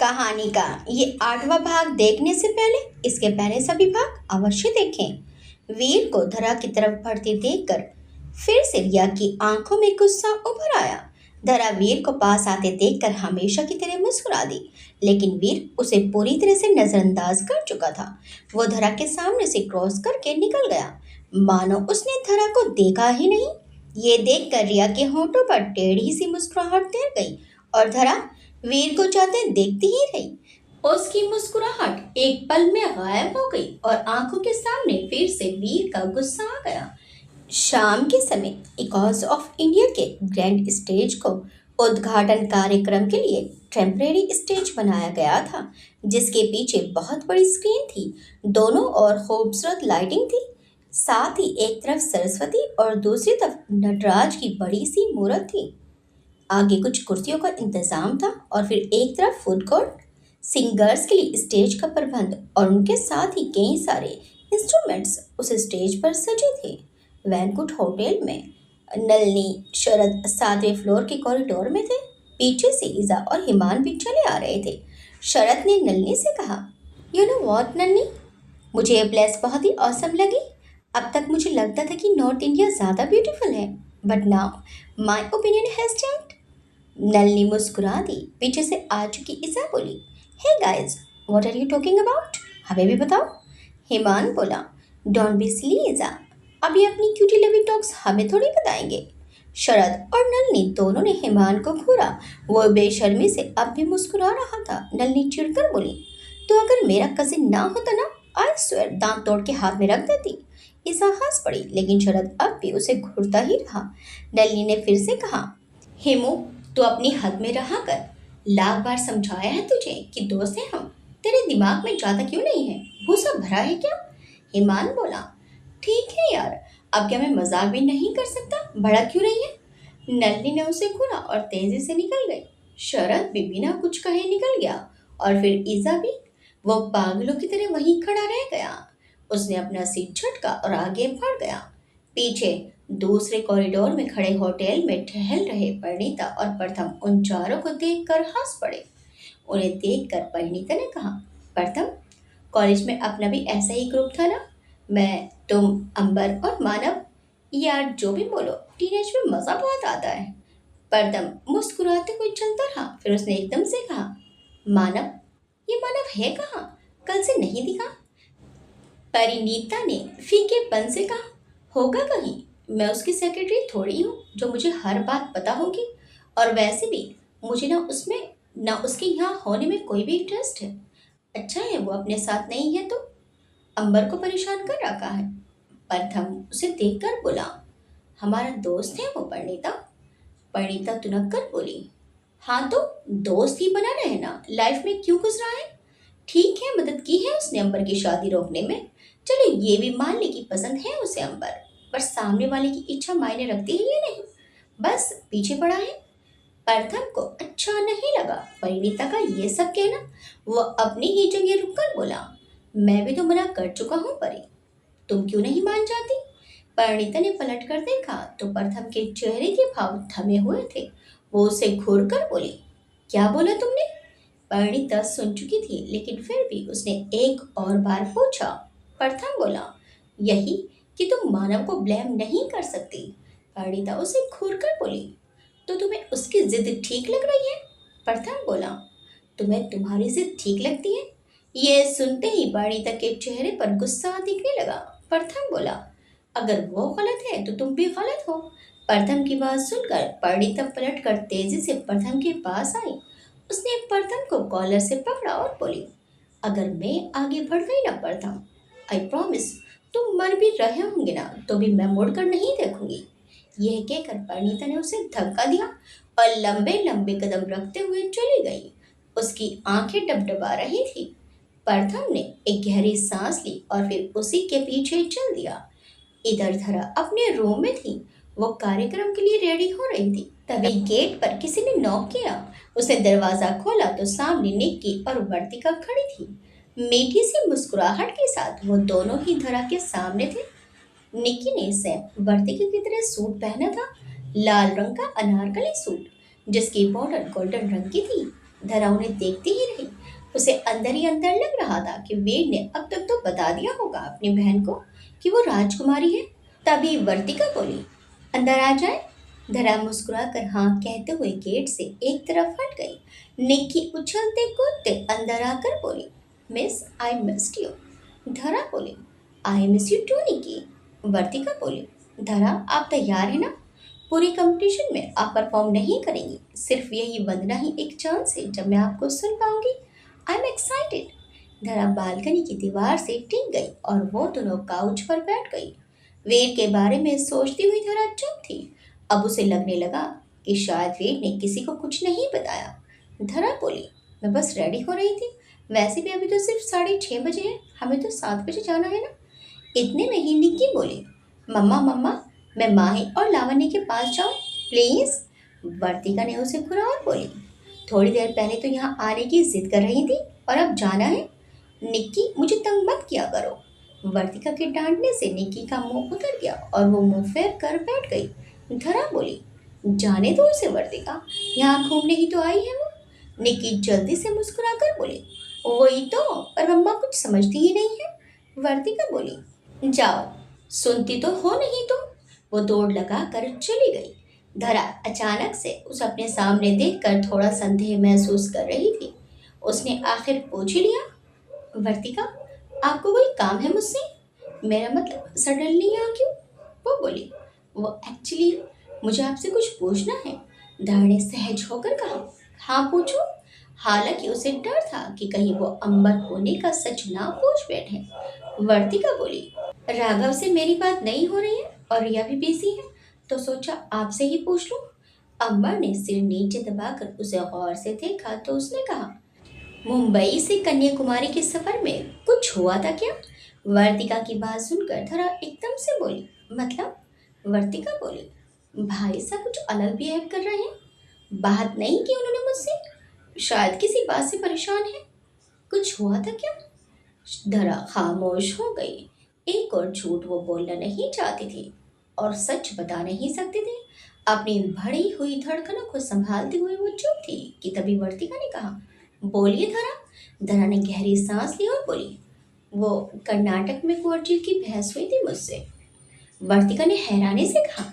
कहानी का ये 8वां भाग देखने से पहले इसके पहले सभी भाग अवश्य देखें। वीर को धरा की तरफ बढ़ते देखकर फिर से रिया की आंखों में गुस्सा उभर आया। धरा वीर को पास आते देखकर हमेशा की तरह मुस्कुरा दी, लेकिन वीर उसे पूरी तरह से नजरअंदाज कर चुका था। वो धरा के सामने से क्रॉस करके निकल गया, मानो उसने धरा को देखा ही नहीं। ये देखकर रिया के होठों पर टेढ़ी सी मुस्कुराहट तैर गई और धरा वीर को जाते देखती ही रही। उसकी मुस्कुराहट एक पल में गायब हो गई और आंखों के सामने फिर से वीर का गुस्सा आ गया। शाम के समय इकॉस ऑफ इंडिया के ग्रैंड स्टेज को उद्घाटन कार्यक्रम के लिए टेम्परेरी स्टेज बनाया गया था, जिसके पीछे बहुत बड़ी स्क्रीन थी। दोनों ओर खूबसूरत लाइटिंग थी। साथ ही एक तरफ सरस्वती और दूसरी तरफ नटराज की बड़ी सी मूर्त थी। आगे कुछ कुर्सियों का इंतजाम था और फिर एक तरफ फूड कोर्ट, सिंगर्स के लिए स्टेज का प्रबंध और उनके साथ ही कई सारे इंस्ट्रूमेंट्स उस स्टेज पर सजे थे। वैंकुट होटल में नलनी शरद 7वें फ्लोर के कॉरिडोर में थे। पीछे से ईजा और हिमान भी चले आ रहे थे। शरद ने नलनी से कहा, यू नो व्हाट नलनी, मुझे ये प्लेस बहुत ही औसम लगी। अब तक मुझे लगता था कि नॉर्थ इंडिया ज़्यादा ब्यूटीफुल है, but now my opinion has changed. Nalini मुस्कुरा दी। पीछे से आ चुकी ईसा बोली, hey guys, what are you talking about? हमें भी बताओ। हिमान बोला, डोंट बी सिली ईसा, अभी अपनी क्यूटी लवी टॉक्स हमें थोड़ी बताएंगे। शरद और नलनी दोनों ने हिमान को घूरा। वो बेशर्मी से अब भी मुस्कुरा रहा था। नलनी चिढ़कर बोली, तो अगर मेरा कजिन ना होता ना, आई स्वेयर दांत तोड़ के हाथ में रख देती। ईसा हंस पड़ी, लेकिन शरद अब भी उसे घूरता ही रहा। नलनी ने फिर से कहा, हेमू, तो अपनी हद में रहा कर। लाख बार समझाया है तुझे कि दोस्त हैं हम। तेरे दिमाग में ज्यादा क्यों नहीं है? भूसा भरा है क्या? ईमान बोला, ठीक है यार, अब क्या मैं मजाक भी नहीं कर सकता? भड़क क्यों रही है? नलनी ने उसे घूरा और तेजी से निकल गई। शरद भी बिना कुछ कहे निकल गया और फिर ईजा भी। वो पागलों की तरह वहीं खड़ा रह गया। उसने अपना सीट झटका और आगे बढ़ गया। पीछे दूसरे कॉरिडोर में खड़े होटल में टहल रहे परिणीता और प्रथम उन चारों को देखकर हंस पड़े। उन्हें देखकर परिणीता ने कहा, प्रथम, कॉलेज में अपना भी ऐसा ही ग्रुप था ना? मैं, तुम, अंबर और मानव। यार जो भी बोलो, टीनेज में मजा बहुत आता है। प्रथम मुस्कुराते हुए चलता रहा। फिर उसने एकदम से कहा, मानव, ये मानव है कहाँ? कल से नहीं दिखा। परिणीता ने फीकेपन से कहा, होगा कहीं, मैं उसकी सेक्रेटरी थोड़ी हूँ जो मुझे हर बात पता होगी। और वैसे भी मुझे ना उसमें ना उसके यहाँ होने में कोई भी इंटरेस्ट है। अच्छा है वो अपने साथ नहीं है तो। अंबर को परेशान कर रखा है। प्रथम उसे देखकर बोला, हमारा दोस्त है वो परिणीता। परिणीता तुनक कर बोली, हाँ तो दोस्त ही बना रहे ना, लाइफ में क्यों घुस रहा है? ठीक है, मदद की है उसने अंबर की शादी रोकने में। चलो ये भी मान ले कि पसंद है उसे अंबर, पर सामने वाले की इच्छा मायने रखती है या नहीं, बस पीछे पड़ा है। प्रथम को अच्छा नहीं लगा परिणीता का ये सब कहना। वो अपनी ही जगह रुककर बोला, मैं भी तो मना कर चुका हूँ परी, तुम क्यों नहीं मान जाती? परिणीता ने पलट कर देखा तो प्रथम के चेहरे के भाव थमे हुए थे। वो उसे घूर कर बोली, क्या बोला तुमने? परिणीता सुन चुकी थी, लेकिन फिर भी उसने एक और बार पूछा। प्रथम बोला, यही कि तुम मानव को ब्लेम नहीं कर सकती। परिणीता उसे घूर कर बोली, तो तुम्हें उसकी जिद ठीक लग रही है? प्रथम बोला, तुम्हें तुम्हारी जिद ठीक लगती है? ये सुनते ही परिणीता के चेहरे पर गुस्सा दिखने लगा। प्रथम बोला, अगर वो गलत है तो तुम भी गलत हो। प्रथम की बात सुनकर परिणीता पलट कर तेजी से प्रथम के पास आई। उसने प्रथम को कॉलर से पकड़ा और बोली, अगर मैं आगे बढ़ गई ना प्रथम, आई प्रॉमिस, तुम मर भी रहे होंगे ना तो भी मैं मुड़कर नहीं देखूंगी। यह कहकर परिणीता ने उसे धक्का दिया और लंबे लंबे कदम रखते हुए चली गई। उसकी आंखें डबडबा रही थी। प्रथम ने एक गहरी सांस ली और फिर उसी के पीछे चल दिया। इधर धरा अपने रूम में थी। वो कार्यक्रम के लिए रेडी हो रही थी। तभी गेट पर किसी ने नॉक किया। उसने दरवाजा खोला तो सामने निक्की और वर्तिका खड़ी थी। मीठी सी मुस्कुराहट के साथ वो दोनों ही धरा के सामने थे। निक्की ने सेम वर्तिका की तरह सूट पहना था, लाल रंग का अनारकली सूट जिसकी बॉर्डर गोल्डन रंग की थी। धरा उन्हें देखती ही रही। उसे अंदर ही अंदर लग रहा था कि वीर ने अब तक तो बता दिया होगा अपनी बहन को कि वो राजकुमारी है। तभी वर्तिका बोली, अंदर आ जाए। धरा मुस्कुराकर हाँ कहते हुए गेट से एक तरफ हट गई। निक्की उछलते कूदते अंदर आकर बोली, miss I missed you. Dhara बोली, I miss you too Nikki. Vartika बोली, धरा आप तैयार है ना? पूरी कंपटीशन में आप परफॉर्म नहीं करेंगी, सिर्फ यही वंदना ही एक चांस है जब मैं आपको सुन पाऊंगी। I am excited. धरा बालकनी की दीवार से टिक गई और वो दोनों काउच पर बैठ गई। वीर के बारे में सोचती हुई धरा चुप थी। अब उसे लगने लगा कि शायद वीर ने किसी को कुछ नहीं बताया। धरा बोली, मैं बस रेडी हो रही थी। वैसे भी अभी तो सिर्फ 6:30 बजे है, हमें तो 7 बजे जाना है ना। इतने में ही निक्की बोली, मम्मा मम्मा, मैं माही और लावण्य के पास जाऊं प्लीज। वर्तिका ने उसे घुरा और बोली, थोड़ी देर पहले तो यहाँ आने की जिद कर रही थी और अब जाना है। निक्की मुझे तंग मत किया करो। वर्तिका के डांटने से निक्की का मुंह उतर गया और वो मुंह फेर कर बैठ गई। धरा बोली, जाने दो उसे वर्तिका, यहाँ घूमने ही तो आई है वो। निक्की जल्दी से मुस्कुरा कर बोली, वही तो, पर मम्मा कुछ समझती ही नहीं है। वर्तिका बोली, जाओ, सुनती तो हो नहीं तुम। वो दौड़ लगा कर चली गई। धरा अचानक से उस अपने सामने देखकर थोड़ा संदेह महसूस कर रही थी। उसने आखिर पूछ ही लिया, वर्तिका आपको कोई काम है मुझसे? मेरा मतलब सडनली यहाँ क्यों? वो बोली, वो एक्चुअली मुझे आपसे कुछ पूछना है। धरा ने सहज होकर कहा, हाँ पूछो। हालांकि उसे डर था कि कहीं वो अंबर होने का सच ना पूछ बैठे। वर्तिका बोली, राघव से मेरी बात नहीं हो रही है और रिया भी बिजी है, तो सोचा आपसे ही पूछ लूं। अंबर ने सिर नीचे दबाकर उसे गौर से देखा तो उसने कहा, मुंबई से कन्याकुमारी के सफर में कुछ हुआ था क्या? वर्तिका की बात सुनकर धरा एकदम से बोली, मतलब? वर्तिका बोली, भाई साहब कुछ अलग बिहेव कर रहे हैं। बात नहीं की उन्होंने मुझसे, शायद किसी बात से परेशान है। कुछ हुआ था क्या? धरा खामोश हो गई। एक और झूठ वो बोलना नहीं चाहती थी और सच बता नहीं सकती थी। अपनी बढ़ी हुई धड़कनों को संभालते हुए वो चुप थी कि तभी वर्तिका ने कहा, बोलिए धरा। धरा ने गहरी सांस ली और बोली, वो कर्नाटक में कुंवर जी की बहस हुई थी मुझसे। वर्तिका ने हैरानी से कहा,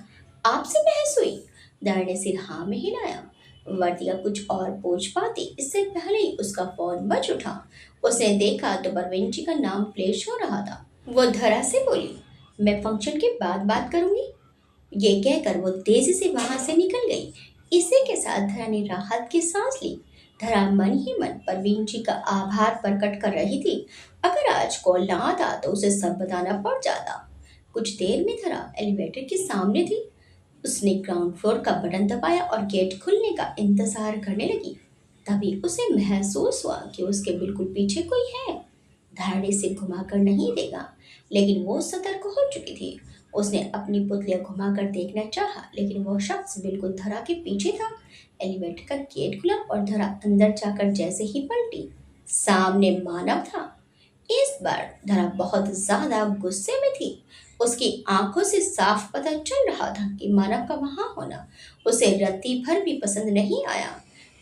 आपसे बहस हुई? धरा ने सिर हाँ में हिलाया। वर्तिका कुछ और पूछ पाती इससे पहले ही उसका फोन बज उठा। उसने देखा तो परवीन जी का नाम फ्लैश हो रहा था। वो धरा से बोली, मैं फंक्शन के बाद बात करूंगी। ये कहकर वो तेजी से वहां से निकल गई। इसी के साथ धरा ने राहत की सांस ली। धरा मन ही मन परवीन जी का आभार प्रकट कर रही थी। अगर आज कॉल ना आता तो उसे सब बताना पड़ जाता। कुछ देर में धरा एलिवेटर के सामने थी। उसने ग्राउंड फ्लोर का बटन दबाया और गेट खुलने का इंतजार करने लगी। तभी उसे महसूस हुआ कि उसके बिल्कुल पीछे कोई है। धड़ाने से घुमाकर नहीं देगा, लेकिन वो सतर्क हो चुकी थी। उसने अपनी पुतलियां घुमाकर देखना चाहा, लेकिन वो शख्स बिल्कुल धरा के पीछे था। एलिवेटर का गेट खुला और धरा अंदर जाकर जैसे ही पलटी, सामने मानव था। इस बार धरा बहुत ज्यादा गुस्से में थी। उसकी आंखों से साफ पता चल रहा था कि मानव का वहां होना उसे रत्ती भर भी पसंद नहीं आया।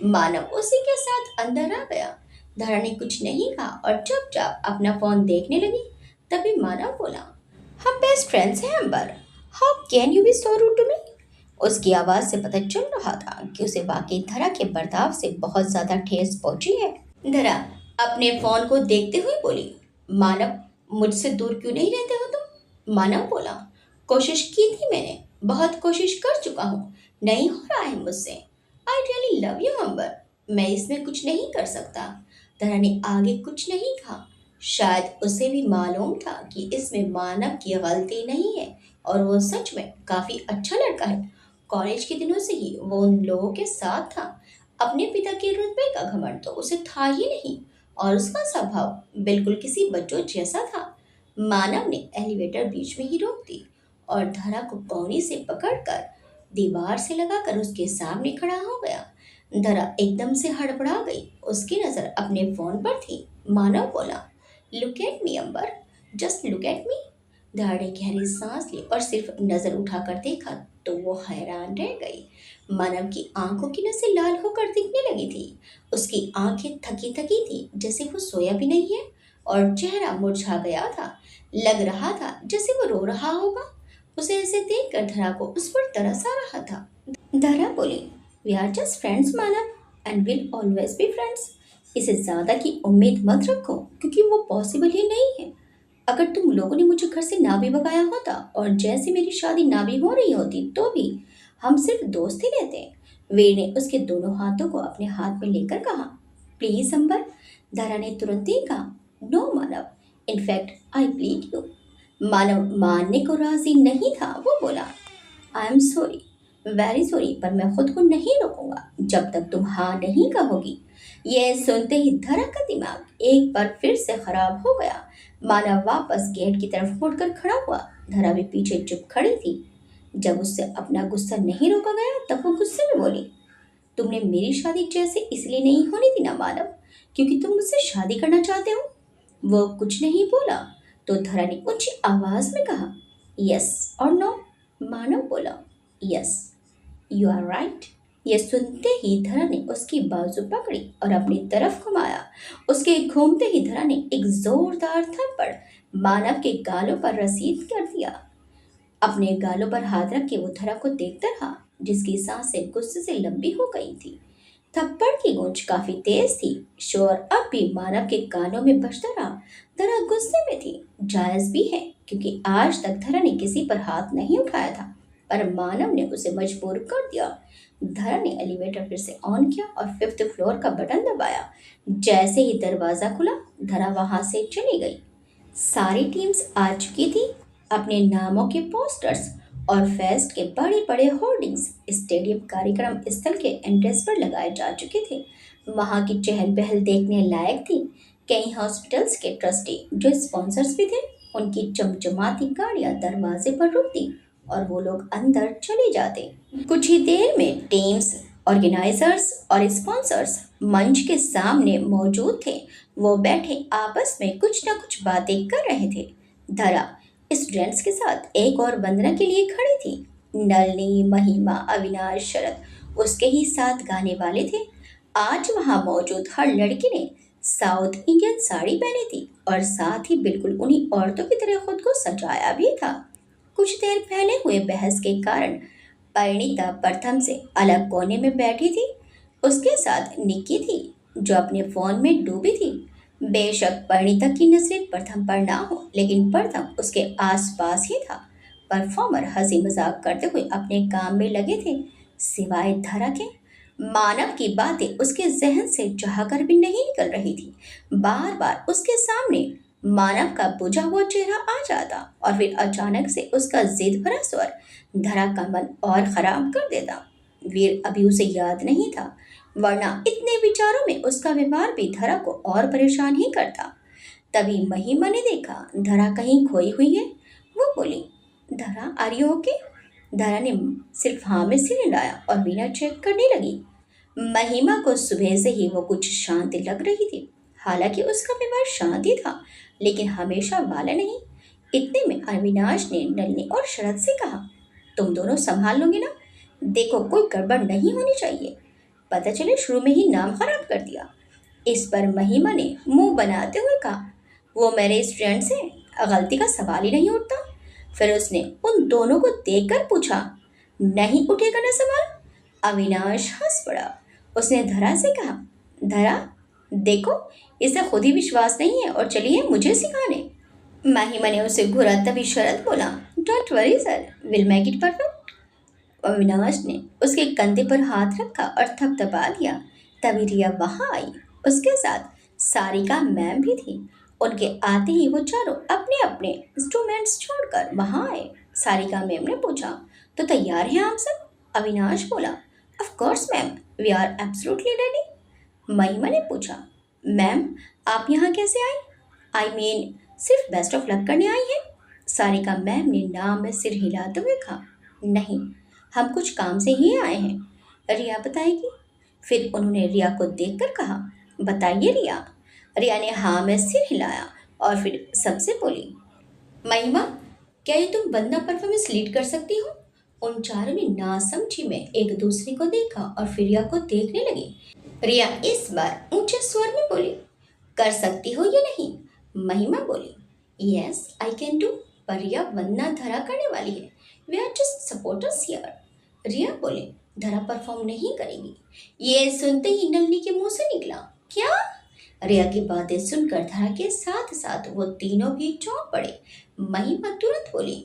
मानव उसी के साथ अंदर आ गया। धरा ने कुछ नहीं कहा और चुपचाप अपना फोन देखने लगी। तभी मानव बोला, हम बेस्ट फ्रेंड्स हैं Ambar, how can you be so rude to me? उसकी आवाज से पता चल रहा था कि उसे वाकई धरा के बर्ताव से बहुत ज्यादा ठेस पहुंची है। धरा अपने फोन को देखते हुए बोली, मानव मुझसे दूर क्यों नहीं रहते हो तुम? मानव बोला, कोशिश की थी मैंने, बहुत कोशिश कर चुका हूँ, नहीं हो रहा है मुझसे। आई रियली लव यू अंबर, मैं इसमें कुछ नहीं कर सकता। धरा ने आगे कुछ नहीं कहा। शायद उसे भी मालूम था कि इसमें मानव की गलती नहीं है और वो सच में काफी अच्छा लड़का है। कॉलेज के दिनों से ही वो उन लोगों के साथ था। अपने पिता के रुतबे का घमंड तो उसे था ही नहीं और उसका स्वभाव बिल्कुल किसी बच्चों जैसा था। मानव ने एलिवेटर बीच में ही रोक दी और धरा को कोहनी से पकड़कर दीवार से लगाकर उसके सामने खड़ा हो गया। धरा एकदम से हड़बड़ा गई। उसकी नजर अपने फोन पर थी। मानव बोला, look at me Ambar, just look at me. Dhara ने गहरी सांस ली और सिर्फ नजर उठाकर देखा तो वो हैरान रह गई। मानव की आंखों की नसें लाल होकर दिखने लगी थी। उसकी आंखें थकी थकी थी, जैसे वो सोया भी नहीं है, और चेहरा मुरझा गया था। लग रहा था जैसे वो रो रहा होगा। उसे ऐसे देखकर धरा को उस पर तरस आ रहा था। धरा बोली, we are just friends Manav, and will always be friends. इसे ज्यादा की उम्मीद मत रखो, क्योंकि वो पॉसिबल ही नहीं है। अगर तुम लोगों ने मुझे घर से ना भी भगाया होता और जैसे मेरी शादी ना भी हो रही होती तो भी हम सिर्फ दोस्त ही रहते। वीर ने उसके दोनों हाथों को अपने हाथ में लेकर कहा, प्लीज अंबर। धरा ने तुरंत ही कहा, no Manav, in fact I plead you. Manav मानने को राजी नहीं था। वो बोला, I am sorry, very sorry, पर मैं खुद को नहीं रोकूंगा जब तक तुम हाँ नहीं कहोगी। यह सुनते ही धरा का दिमाग एक बार फिर से खराब हो गया। मानव वापस गेट की तरफ मुड़कर खड़ा हुआ। धरा भी पीछे चुप खड़ी थी। जब उससे अपना गुस्सा नहीं रोका गया तब वो गुस्से में बोली, तुमने मेरी शादी जैसे इसलिए नहीं होनी थी ना मानव, क्योंकि तुम मुझसे शादी करना चाहते हो। वो कुछ नहीं बोला तो धरा ने ऊंची आवाज में कहा, यस और नो। मानव बोला, यस, यू आर राइट। यह सुनते ही धरा ने उसकी बाजू पकड़ी और अपनी तरफ घुमाया। उसके घूमते ही धरा ने एक जोरदार थप्पड़ मानव के गालों पर रसीद कर दिया। अपने गालों पर हाथ रख के वो धरा को देखता रहा, जिसकी सांसें गुस्से से लंबी हो गई थी। थप्पड़ की गूंज काफी तेज थी। शोर अब भी मानव के कानों में बजता रहा। धरा गुस्से में थी। जायज भी है, क्योंकि आज तक धरा ने किसी पर हाथ नहीं उठाया था, पर मानव ने उसे मजबूर कर दिया। धरा ने एलिवेटर फिर से ऑन किया और 5th फ्लोर का बटन दबाया। जैसे ही दरवाजा खुला, धरा वहां से चली गई। सारी टीम्स आ चुकी थी। अपने नामों के पोस्टर्स और फेस्ट के बड़े बड़े होर्डिंग्स स्टेडियम कार्यक्रम स्थल के एंट्रेंस पर लगाए जा चुके थे। वहां की चहल पहल देखने लायक थी। कई हॉस्पिटल्स के ट्रस्टी जो स्पॉन्सर्स भी थे, उनकी चमचमाती गाड़ियां दरवाजे पर रुकती और वो लोग अंदर चले जाते। कुछ ही देर में टीम्स, ऑर्गेनाइजर्स और स्पॉन्सर्स मंच के सामने मौजूद थे। वो बैठे आपस में कुछ ना कुछ बातें कर रहे थे। धरा स्टूडेंट्स के साथ एक और वंदना के लिए खड़ी थी। नलिनी, महिमा, अविनाश, शरद उसके ही साथ गाने वाले थे। आज वहां मौजूद हर लड़की ने साउथ इंडियन साड़ी पहनी थी और साथ ही बिल्कुल उन्हीं औरतों की तरह खुद को सजाया भी था। कुछ देर पहले हुए बहस के कारण परिणीता प्रथम से अलग कोने में बैठी थी। उसके साथ निक्की थी, जो अपने फोन में डूबी थी। बेशक परिणीता की नजरें प्रथम पर ना हो, लेकिन प्रथम उसके आसपास ही था। परफॉर्मर हंसी मजाक करते हुए अपने काम में लगे थे। सिवाय धरा के मानव की बातें उसके जहन से चाहकर भी नहीं निकल रही थी। बार बार उसके सामने मानव का बुझा हुआ चेहरा आ जाता और फिर अचानक से उसका जिद भरा स्वर धरा का मन और खराब कर देता। वीर अभी उसे याद नहीं था, वरना इतने विचारों में उसका व्यवहार भी धरा को और परेशान ही करता। तभी महिमा ने देखा धरा कहीं खोई हुई है। वो बोली, धरा आर यू ओके? धरा ने सिर्फ हाँ में सिर हिलाया और बिना चेक करने लगी। महिमा को सुबह से ही वो कुछ शांत लग रही थी। हालांकि उसका व्यवहार शांत ही था, लेकिन हमेशा वाला नहीं। इतने में अविनाश ने नलिनी और शरद से कहा, तुम दोनों संभाल लोगे ना? देखो कोई गड़बड़ नहीं होनी चाहिए। पता चले शुरू में ही नाम खराब कर दिया। इस पर महिमा ने मुंह बनाते हुए कहा, वो मेरे स्टूडेंट से गलती का सवाल ही नहीं उठता। फिर उसने उन दोनों को देखकर पूछा, नहीं उठेगा ना सवाल? अविनाश हंस पड़ा। उसने धरा से कहा, धरा देखो, इसे खुद ही विश्वास नहीं है और चलिए मुझे सिखाने। महिमा ने उसे घुराता भी शरद बोला, don't worry sir, will make it perfect. Avinash ने उसके कंधे पर हाथ रखा और थपथपा दिया। तभी रिया वहां आई। उसके साथ सारिका मैम भी थी। उनके आते ही वो चारों अपने अपने इंस्ट्रूमेंट्स छोड़कर वहां आए। सारिका मैम ने पूछा, तो तैयार हैं आप सब? अविनाश बोला, of course ma'am, we are absolutely ready. Mahima ने पूछा, मैम आप यहाँ कैसे आई? आई मीन सिर्फ बेस्ट ऑफ लक करने आई हैं? सारिका मैम ने नाम में सिर हिलाते हुए कहा, नहीं, हम कुछ काम से ही आए हैं। रिया बताएगी। फिर उन्होंने रिया को देखकर कहा, बताइए रिया। रिया ने हाँ में सिर हिलाया और फिर सबसे बोली, महिमा क्या ये तुम बंदा परफॉर्मेंस लीड कर सकती हो? उन चारों ने नासमझी में एक दूसरे को देखा और फिर रिया को देखने लगी। रिया इस बार ऊंचे स्वर में बोली, कर सकती हो या नहीं? महिमा बोली, यस आई कैन डू। पर रिया वंदना धरा करने वाली है। We are just supporters here. Riya बोले, धरा परफॉर्म नहीं करेगी। ये सुनते ही नलनी के मुंह से निकला, क्या? रिया की बातें सुनकर धरा के साथ साथ वो तीनों भी चौंक पड़े। महिमा तुरंत बोली,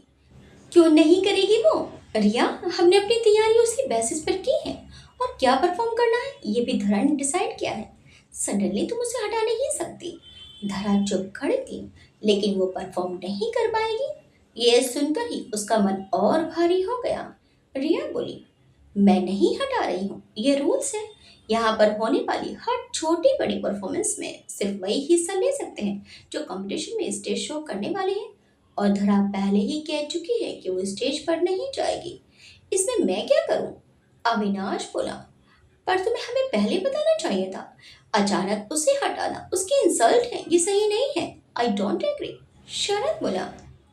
क्यों नहीं करेगी वो? रिया, हमने अपनी तैयारी उसी बेसिस पर की है और क्या परफॉर्म करना है ये भी धरा ने डिसाइड किया है। सडनली तुम उसे हटा नहीं सकती। धरा चुप खड़ी थी, लेकिन वो परफॉर्म नहीं कर पाएगी ये सुनकर ही उसका मन और भारी हो गया। रिया बोली, मैं नहीं हटा रही हूँ, ये रूल्स है। यहाँ पर होने वाली हर छोटी बड़ी परफॉर्मेंस में सिर्फ वही हिस्सा ले सकते हैं जो कंपटीशन में स्टेज शो करने वाले हैं। और धरा पहले ही कह चुकी है कि वो स्टेज पर नहीं जाएगी। इसमें मैं क्या करूं? अविनाश बोला, पर तुम्हें हमें पहले बताना चाहिए था। अचानक उसे हटाना उसकी इंसल्ट है, ये सही नहीं है। I don't agree. शरद बोला,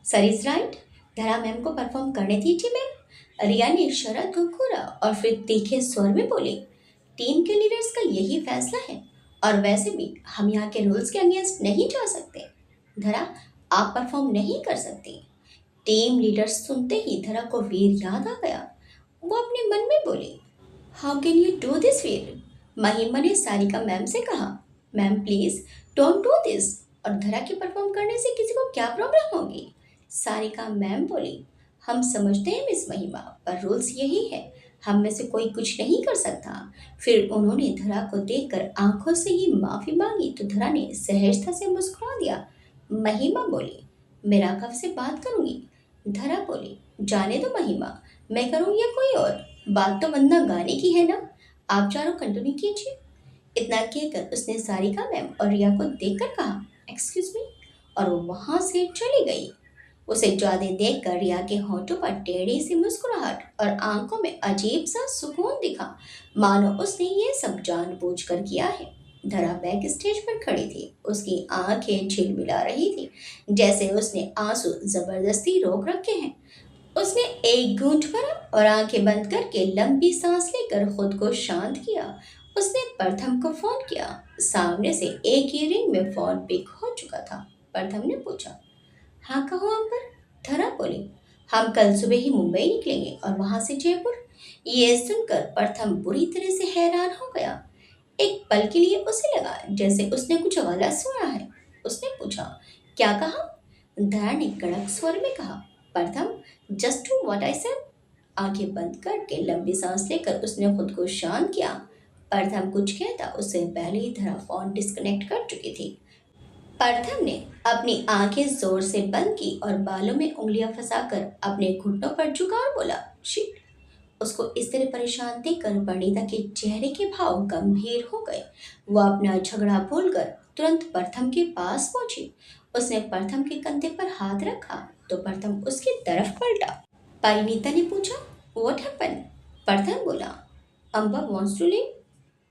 sir is right. Dhara ma'am को परफॉर्म करने दीजिए मैम। रिया ने शरद को घूरा और फिर तीखे स्वर में बोली, टीम के लीडर्स का यही फैसला है और वैसे भी हम यहाँ के रूल्स के अगेंस्ट नहीं जा सकते। धरा, आप परफॉर्म नहीं कर सकती। टीम लीडर सुनते ही धरा को वीर याद आ गया। वो अपने मन में बोली, how can you do this Veer? Mahima ने सारिका मैम से कहा, ma'am please don't do this. और धरा के परफॉर्म करने से किसी को क्या प्रॉब्लम होगी? सारिका मैम बोली, हम समझते हैं मिस महिमा, पर रूल्स यही है, हम में से कोई कुछ नहीं कर सकता। फिर उन्होंने धरा को देखकर आंखों से ही माफी मांगी तो धरा ने सहजता से मुस्कुरा दिया। महिमा बोली, मैं राघव से बात करूंगी। धरा बोली, जाने दो महिमा, मैं करूँ या कोई और, बात तो वंदना गाने की है ना। आप चारों कंटिन्यू कीजिए। इतना कहकर उसने सारिका मैम और रिया को देखकर कहा, एक्सक्यूज मी, और वो वहां से चली गई। उसे जाते देखकर रिया के होठों पर टेढ़ी सी मुस्कुराहट और आंखों में अजीब सा सुकून दिखा, मानो उसने ये सब जानबूझकर किया है। धरा बैक स्टेज पर खड़ी थी, उसकी आंखें झिलमिला रही थी, जैसे उसने आंसू जबरदस्ती रोक रखे हैं। उसने एक घूंट भरा और आंखें बंद करके लंबी सांस लेकर खुद को शांत किया। उसने प्रथम को फोन किया। सामने से एक ही रिंग में फोन पिक हो चुका था। प्रथम ने पूछा, हाँ कहो अंबर। धरा बोली, हम कल सुबह ही मुंबई निकलेंगे और वहां से जयपुर। ये सुनकर प्रथम बुरी तरह से हैरान हो गया। एक पल के लिए उसे लगा जैसे उसने कुछ गलत सुना है। उसने पूछा, क्या कहा? धरा ने कड़क स्वर में कहा, प्रथम just do what I said. आंखें बंद करके लंबी सांस लेकर उसने खुद को शांत किया। प्रथम कुछ कहता उससे पहले ही धरा फोन डिस्कनेक्ट कर चुकी थी। प्रथम ने अपनी आंखें जोर से बंद की और बालों में उंगलियां फंसाकर अपने घुटनों पर झुका और बोला, शिट। उसको इस तरह परेशान देखकर परिणीता के चेहरे के भाव गंभीर हो गए। वो अपना झगड़ा भूलकर तुरंत प्रथम के पास पहुंची। उसने प्रथम के कंधे पर हाथ रखा तो प्रथम उसकी तरफ पलटा। परिणीता ने पूछा, व्हाट हैपन? प्रथम बोला, Amba wants to leave.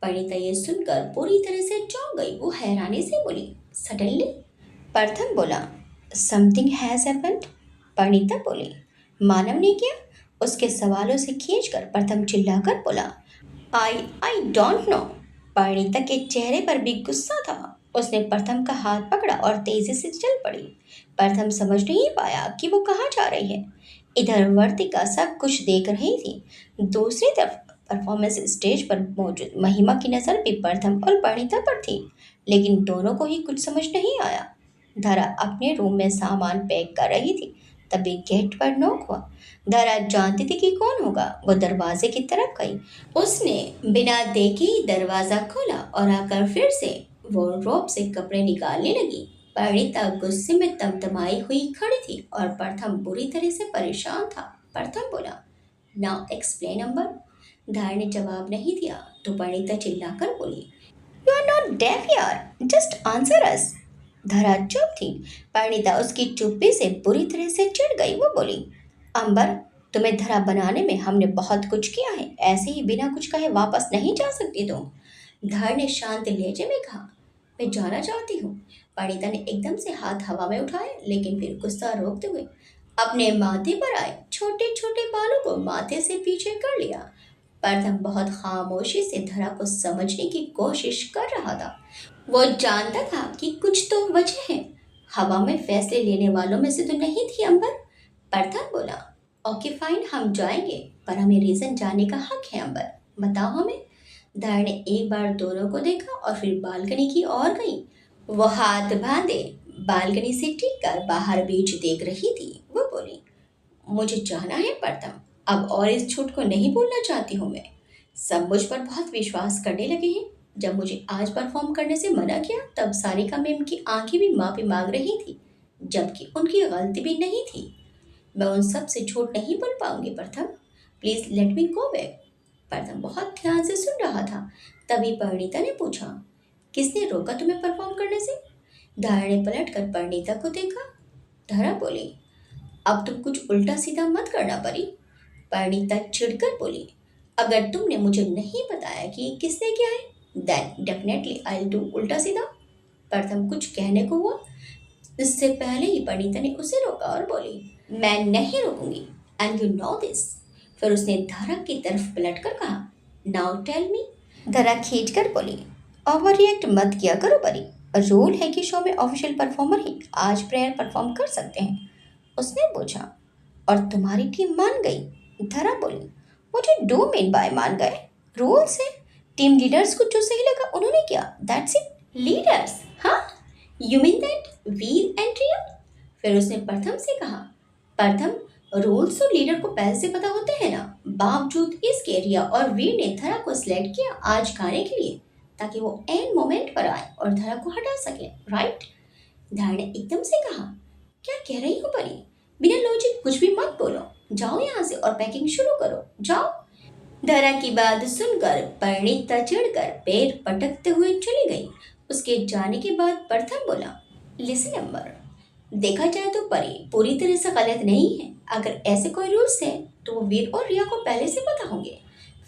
Parineeta ये सुनकर पूरी तरह से चौंक गई। वो हैरानी से बोली, सडनली? प्रथम बोला, समथिंग हैज हैपेंड। परिणीता बोली, मानव ने किया? उसके सवालों से खींचकर प्रथम चिल्लाकर बोला, आई डोंट नो। परिणीता के चेहरे पर भी गुस्सा था। उसने प्रथम का हाथ पकड़ा और तेजी से चल पड़ी। प्रथम समझ नहीं पाया कि वो कहाँ जा रही है। इधर वर्तिका सब कुछ देख रही थी। दूसरी तरफ परफॉर्मेंस स्टेज पर मौजूद महिमा की नज़र भी प्रथम और परिणीता पर थी, लेकिन दोनों को ही कुछ समझ नहीं आया। धरा अपने रूम में सामान पैक कर रही थी, तभी गेट पर नॉक हुआ। धरा जानती थी कि कौन होगा। वो दरवाजे की तरफ गई। उसने बिना देखे ही दरवाजा खोला और आकर फिर से वार्डरोब से कपड़े निकालने लगी। परिणीता गुस्से में तमतमाई हुई खड़ी थी और प्रथम बुरी तरह से परेशान था। प्रथम बोला, नाउ एक्सप्लेन अम्बर। धरा ने जवाब नहीं दिया तो परिणीता चिल्लाकर बोली, यू आर नॉट डेफ यार, जस्ट आंसर अस। धरा चुप थी। परिणीता उसकी चुप्पी से बुरी तरह से चिढ़ गई। वो बोली, अंबर, तुम्हें धरा बनाने में हमने बहुत कुछ किया है, ऐसे ही बिना कुछ कहे वापस नहीं जा सकती तुम। धर ने शांत लहजे में कहा, मैं जाना चाहती हूँ। परिणीता ने एकदम से हाथ हवा में उठाए, लेकिन फिर गुस्सा रोकते हुए, अपने माथे पर आए छोटे छोटे बालों को माथे से पीछे कर लिया। प्रथम बहुत खामोशी से धरा को समझने की कोशिश कर रहा था। वो जानता था कि कुछ तो वजह है। हवा में फैसले लेने वालों में से तो नहीं थी अंबर। प्रथम बोला, ओके फाइन, हम जाएंगे, पर हमें रीजन जानने का हक है अंबर, बताओ हमें। धर ने एक बार दोनों को देखा और फिर बालकनी की ओर गई। वो हाथ बांधे बालकनी से टिक कर बाहर बीच देख रही थी। वो बोली, मुझे जाना है प्रथम, अब और इस झूठ को नहीं बोलना चाहती हूँ मैं। सब मुझ पर बहुत विश्वास करने लगे हैं। जब मुझे आज परफॉर्म करने से मना किया तब सारिका मैम की आंखें भी माफी मांग रही थी, जबकि उनकी गलती भी नहीं थी। मैं उन सब से झूठ नहीं बोल पाऊंगी प्रथम, please let me go back. प्रथम बहुत ध्यान से सुन रहा था। तभी परिणीता ने पूछा, किसने रोका तुम्हें परफॉर्म करने से? धारा ने पलट कर परिणीता को देखा। धारा बोली, अब तुम कुछ उल्टा सीधा मत करना परी। परिणीता चिढ़कर बोली, अगर तुमने मुझे नहीं बताया कि ये किसने किया है देन डेफिनेटली आई डू उल्टा सीधा। प्रथम कुछ कहने को हुआ, इससे पहले ही परिणीता ने उसे रोका और बोली, मैं नहीं रोकूंगी एंड यू नो दिस। फिर उसने धारा की तरफ पलटकर कहा, नाउ टेल मी। धारा खींच कर बोली, ओवर रिएक्ट मत किया करो परी, रूल है कि शो में ऑफिशियल परफॉर्मर ही आज प्रेयर परफॉर्म कर सकते हैं। उसने पूछा, और तुम्हारी टीम मान गई? धरा बोली, मुझे डू मीन बाय मान गए? रूल्स है, टीम लीडर्स को जो सही लगा उन्होंने किया, दैट्स इट। लीडर्स? हाँ, you mean that Veer and Riya? फिर उसने प्रथम से कहा, प्रथम, रूल्स तो लीडर को पहले से पता होते हैं ना। बावजूद इसके रिया और वीर ने धरा को सिलेक्ट किया आज गाने के लिए, ताकि वो एंड मोमेंट पर आए और धरा को हटा सके, राइट? धरा ने एकदम से कहा, क्या कह रही हो परी? बिना लॉजिक कुछ भी मत बोलो, जाओ यहाँ से और पैकिंग शुरू करो, जाओ। धरा की बात सुनकर परिणीता चिढ़कर पैर पटकते हुए चली गई। उसके जाने के बाद प्रथम बोला, लिसन नंबर, देखा जाए तो परी पूरी तरह से गलत नहीं है। अगर ऐसे कोई रूल्स हैं तो वो वीर और रिया को पहले से पता होंगे।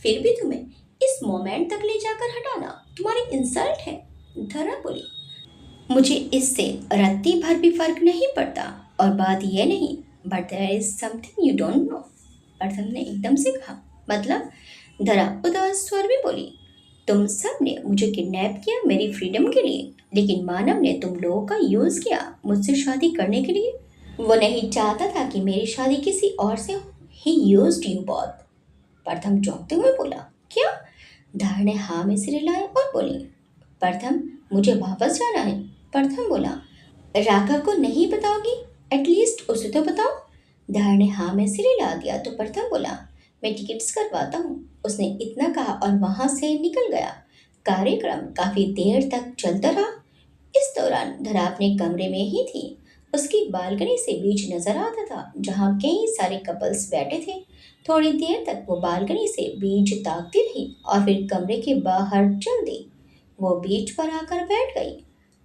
फिर भी तुम्हें इस मोमेंट तक ले जाकर हटाना तुम्हारी इंसल्ट है। धरा बोली, मुझे इससे रत्ती भर भी फर्क नहीं पड़ता, और बात यह नहीं, but there is something you don't know. Pratham ने एकदम से कहा, मतलब? धरा उदास स्वर में बोली, तुम सब ने मुझे किडनैप किया मेरी फ्रीडम के लिए, लेकिन मानव ने तुम लोगों का यूज किया मुझसे शादी करने के लिए। वो नहीं चाहता था कि मेरी शादी किसी और से हो। ही यूज्ड यू बोथ। प्रथम चौंकते हुए बोला, क्या? धर ने हाँ में सिर हिलाया और बोली, प्रथम, मुझे वापस जाना है। प्रथम बोला, राघव को नहीं बताओगी? एटलीस्ट उसे तो बताओ। धर ने हाँ में सिर हिला दिया तो प्रथम बोला, मैं टिकट्स करवाता हूँ। उसने इतना कहा और वहां से निकल गया। कार्यक्रम काफी देर तक चलता रहा। इस दौरान धरा अपने कमरे में ही थी। उसकी बालकनी से बीच नजर आता था, जहाँ कई सारे कपल्स बैठे थे। थोड़ी देर तक वो बालकनी से बीच ताकती रही और फिर कमरे के बाहर चल दी। वो बीच पर आकर बैठ गई।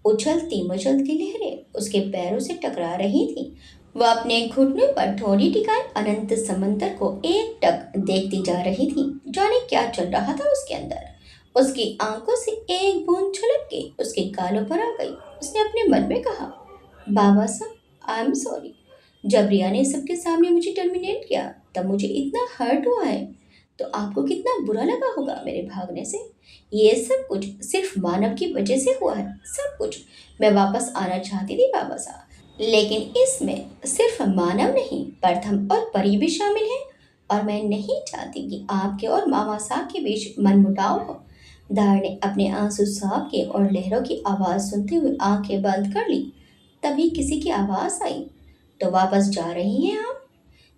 उछलती मचलती लहरें उसके पैरों से टकरा रही थी। वह अपने घुटनों पर थोड़ी टिकाए अनंत समंदर को एक टक देखती जा रही थी। जाने क्या चल रहा था उसके अंदर। उसकी आंखों से एक बूंद छलक के उसके गालों पर आ गई। उसने अपने मन में कहा, बाबा साहब, आई एम सॉरी। जब रिया ने सबके सामने मुझे टर्मिनेट किया तब मुझे इतना हर्ट हुआ है, तो आपको कितना बुरा लगा होगा मेरे भागने से। ये सब कुछ सिर्फ मानव की वजह से हुआ है, सब कुछ। मैं वापस आना चाहती थी बाबा साहब, लेकिन इसमें सिर्फ मानव नहीं, प्रथम और परी भी शामिल है, और मैं नहीं चाहती कि आपके और मामा साहब के बीच मनमुटाव हो। दार ने अपने आंसू साहब के और लहरों की आवाज़ सुनते हुए आंखें बंद कर ली। तभी किसी की आवाज़ आई, तो वापस जा रही हैं आप?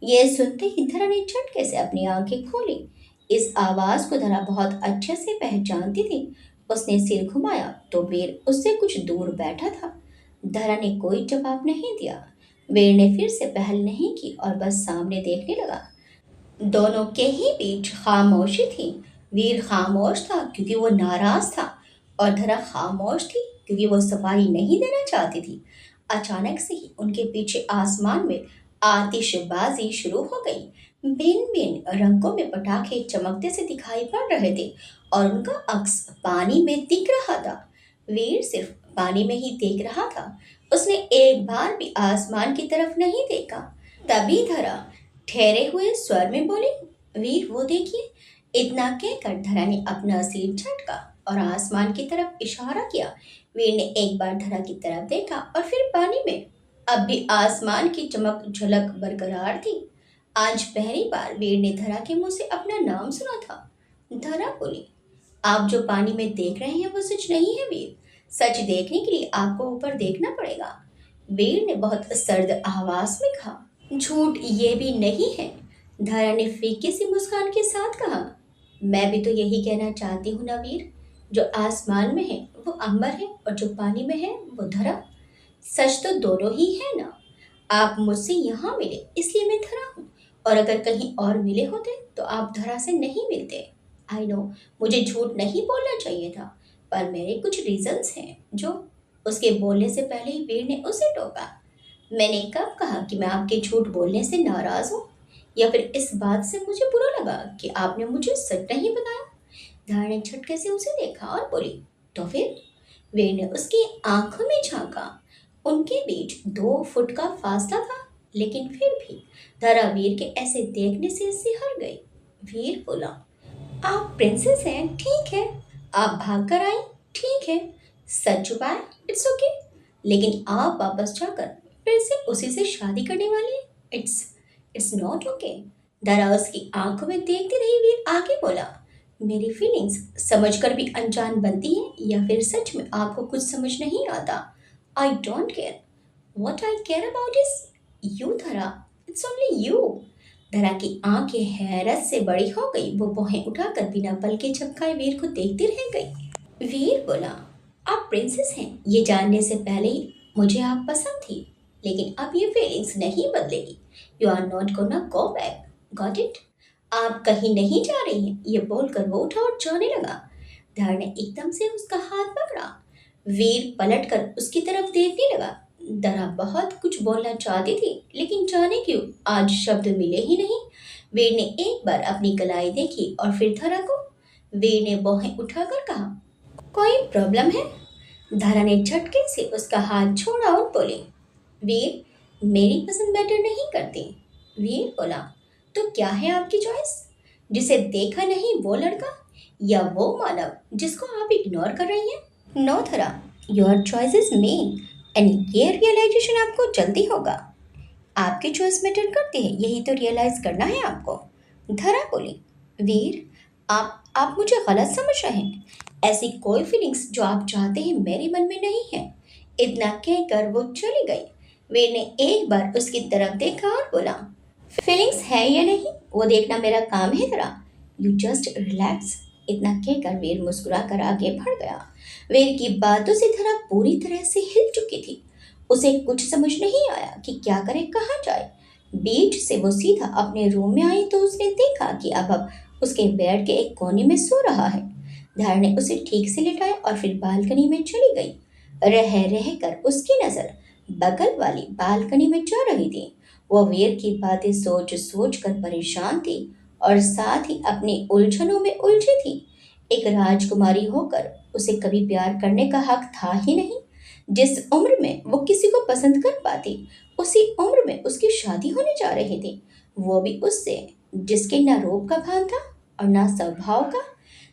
ये सुनते ही धरा ने झटके से अपनी आंखें खोली। इस आवाज़ को धरा बहुत अच्छे से पहचानती थी। उसने सिर घुमाया तो वीर उससे कुछ दूर बैठा था। धरा ने कोई जवाब नहीं दिया। वीर ने फिर से पहल नहीं की और बस सामने देखने लगा। दोनों के ही बीच खामोशी थी। वीर खामोश था क्योंकि वो नाराज था, और धरा खामोश थी क्योंकि वो सफाई नहीं देना चाहती थी। अचानक से ही उनके पीछे आसमान में आतिशबाजी शुरू हो गई। भिन्न भिन्न रंगों में पटाखे चमकते से दिखाई पड़ रहे थे और उनका अक्स पानी में दिख रहा था। वीर सिर्फ पानी में ही देख रहा था। उसने एक बार भी आसमान की तरफ नहीं देखा। तभी धरा ठहरे हुए स्वर में बोली, वीर वो देखिए। इतना कहकर धरा ने अपना सिर झटका और आसमान की तरफ इशारा किया। वीर ने एक बार धरा की तरफ देखा और फिर पानी में। अब भी आसमान की चमक झलक बरकरार थी। आज पहली बार वीर ने धरा के मुंह से अपना नाम सुना था। धरा बोली, आप जो पानी में देख रहे हैं वो सच नहीं है वीर। सच देखने के लिए आपको ऊपर देखना पड़ेगा। वीर ने बहुत सर्द आवाज में कहा। झूठ ये भी नहीं है, धारा ने फीकी सी मुस्कान के साथ कहा। मैं भी तो यही कहना चाहती हूँ ना वीर। जो आसमान में है वो अंबर है और जो पानी में है वो धरा। सच तो दोनों ही है ना। आप मुझसे यहाँ मिले इसलिए मैं धरा हूँ, और अगर कहीं और मिले होते तो आप धरा से नहीं मिलते। आई नो, मुझे झूठ नहीं बोलना चाहिए था, पर मेरे कुछ रीजंस हैं जो। उसके बोलने से पहले ही वीर ने उसे टोका। मैंने कब कहा कि मैं आपके झूठ बोलने से नाराज हूँ, या फिर इस बात से मुझे बुरा लगा कि आपने मुझे सच नहीं बताया। धार ने झटके से उसे देखा और बोली, तो फिर? वीर ने उसकी आंखों में झांका। उनके बीच 2 फुट का फासला था, लेकिन फिर भी धरा वीर के ऐसे देखने से सिहर गई। वीर बोला, आप प्रिंसेस हैं, ठीक है। आप भाग कर आई, ठीक है। सच छुपाए, इट्स ओके। लेकिन आप वापस जाकर फिर से उसी से शादी करने वाली हैं, इट्स इट्स नॉट ओके। दरा उसकी आंखों में देखती रही। वीर आगे बोला, मेरी फीलिंग्स समझकर भी अनजान बनती हैं, या फिर सच में आपको कुछ समझ नहीं आता। I don't care. What I care about is you Dhara. It's only you. Dhara की आंखें हैरत से बड़ी हो गई। वो भौहें उठाकर बिना पल के झपकाए वीर को देखती रह गई। वीर बोला, आप प्रिंसेस हैं ये जानने से पहले ही मुझे आप पसंद थी, लेकिन अब ये फीलिंग्स नहीं बदलेगी। You are not gonna go back, got it. आप कहीं नहीं जा रही हैं, ये बोलकर वो उठा और जाने लगा। धर ने एकदम से उसका हाथ पकड़ा। वीर पलटकर उसकी तरफ देखने लगा। दरा बहुत कुछ बोलना चाहती थी, लेकिन जाने क्यों आज शब्द मिले ही नहीं। वीर ने एक बार अपनी कलाई देखी और फिर धरा को। वीर ने बाहें उठाकर कहा, कोई प्रॉब्लम है? धरा ने झटके से उसका हाथ छोड़ा और बोली, वीर मेरी पसंद मैटर नहीं करती। वीर बोला, तो क्या है आपकी चॉइस? जिसे देखा नहीं वो लड़का, या वो मानव जिसको आप इग्नोर कर रही हैं? नो धरा, your choice is me, and ये रियलाइजेशन आपको जल्दी होगा। आपकी चॉइस मैटर करती है, यही तो रियलाइज करना है आपको। धरा बोली, वीर आप मुझे गलत समझ रहे हैं। ऐसी कोई फीलिंग्स जो आप चाहते हैं मेरे मन में नहीं है। इतना कहकर वो चली गई। वीर ने एक बार उसकी तरफ देखा और बोला, फीलिंग्स है या नहीं वो देखना मेरा काम है धरा। You just relax. इतना कहकर वीर मुस्कुरा कर आगे बढ़ गया। वीर की बातों से धरा पूरी तरह से हिल चुकी थी। उसे कुछ समझ नहीं आया कि क्या करे, कहाँ जाए। बीच से वो सीधा अपने रूम में आई तो उसने देखा कि अब उसके बेड के एक कोने में सो रहा है। धार ने उसे ठीक से लिटाया और फिर बालकनी में चली गई। रह रह कर उसकी नजर बगल वाली बालकनी में जा रही थी। वो वीर की बातें सोच सोच कर परेशान थी और साथ ही अपनी उलझनों में उलझी थी। एक राजकुमारी होकर उसे कभी प्यार करने का हक था ही नहीं। जिस उम्र में वो किसी को पसंद कर पाती, उसी उम्र में उसकी शादी होने जा रही थी, वो भी उससे जिसके ना रूप का भान था और ना स्वभाव का।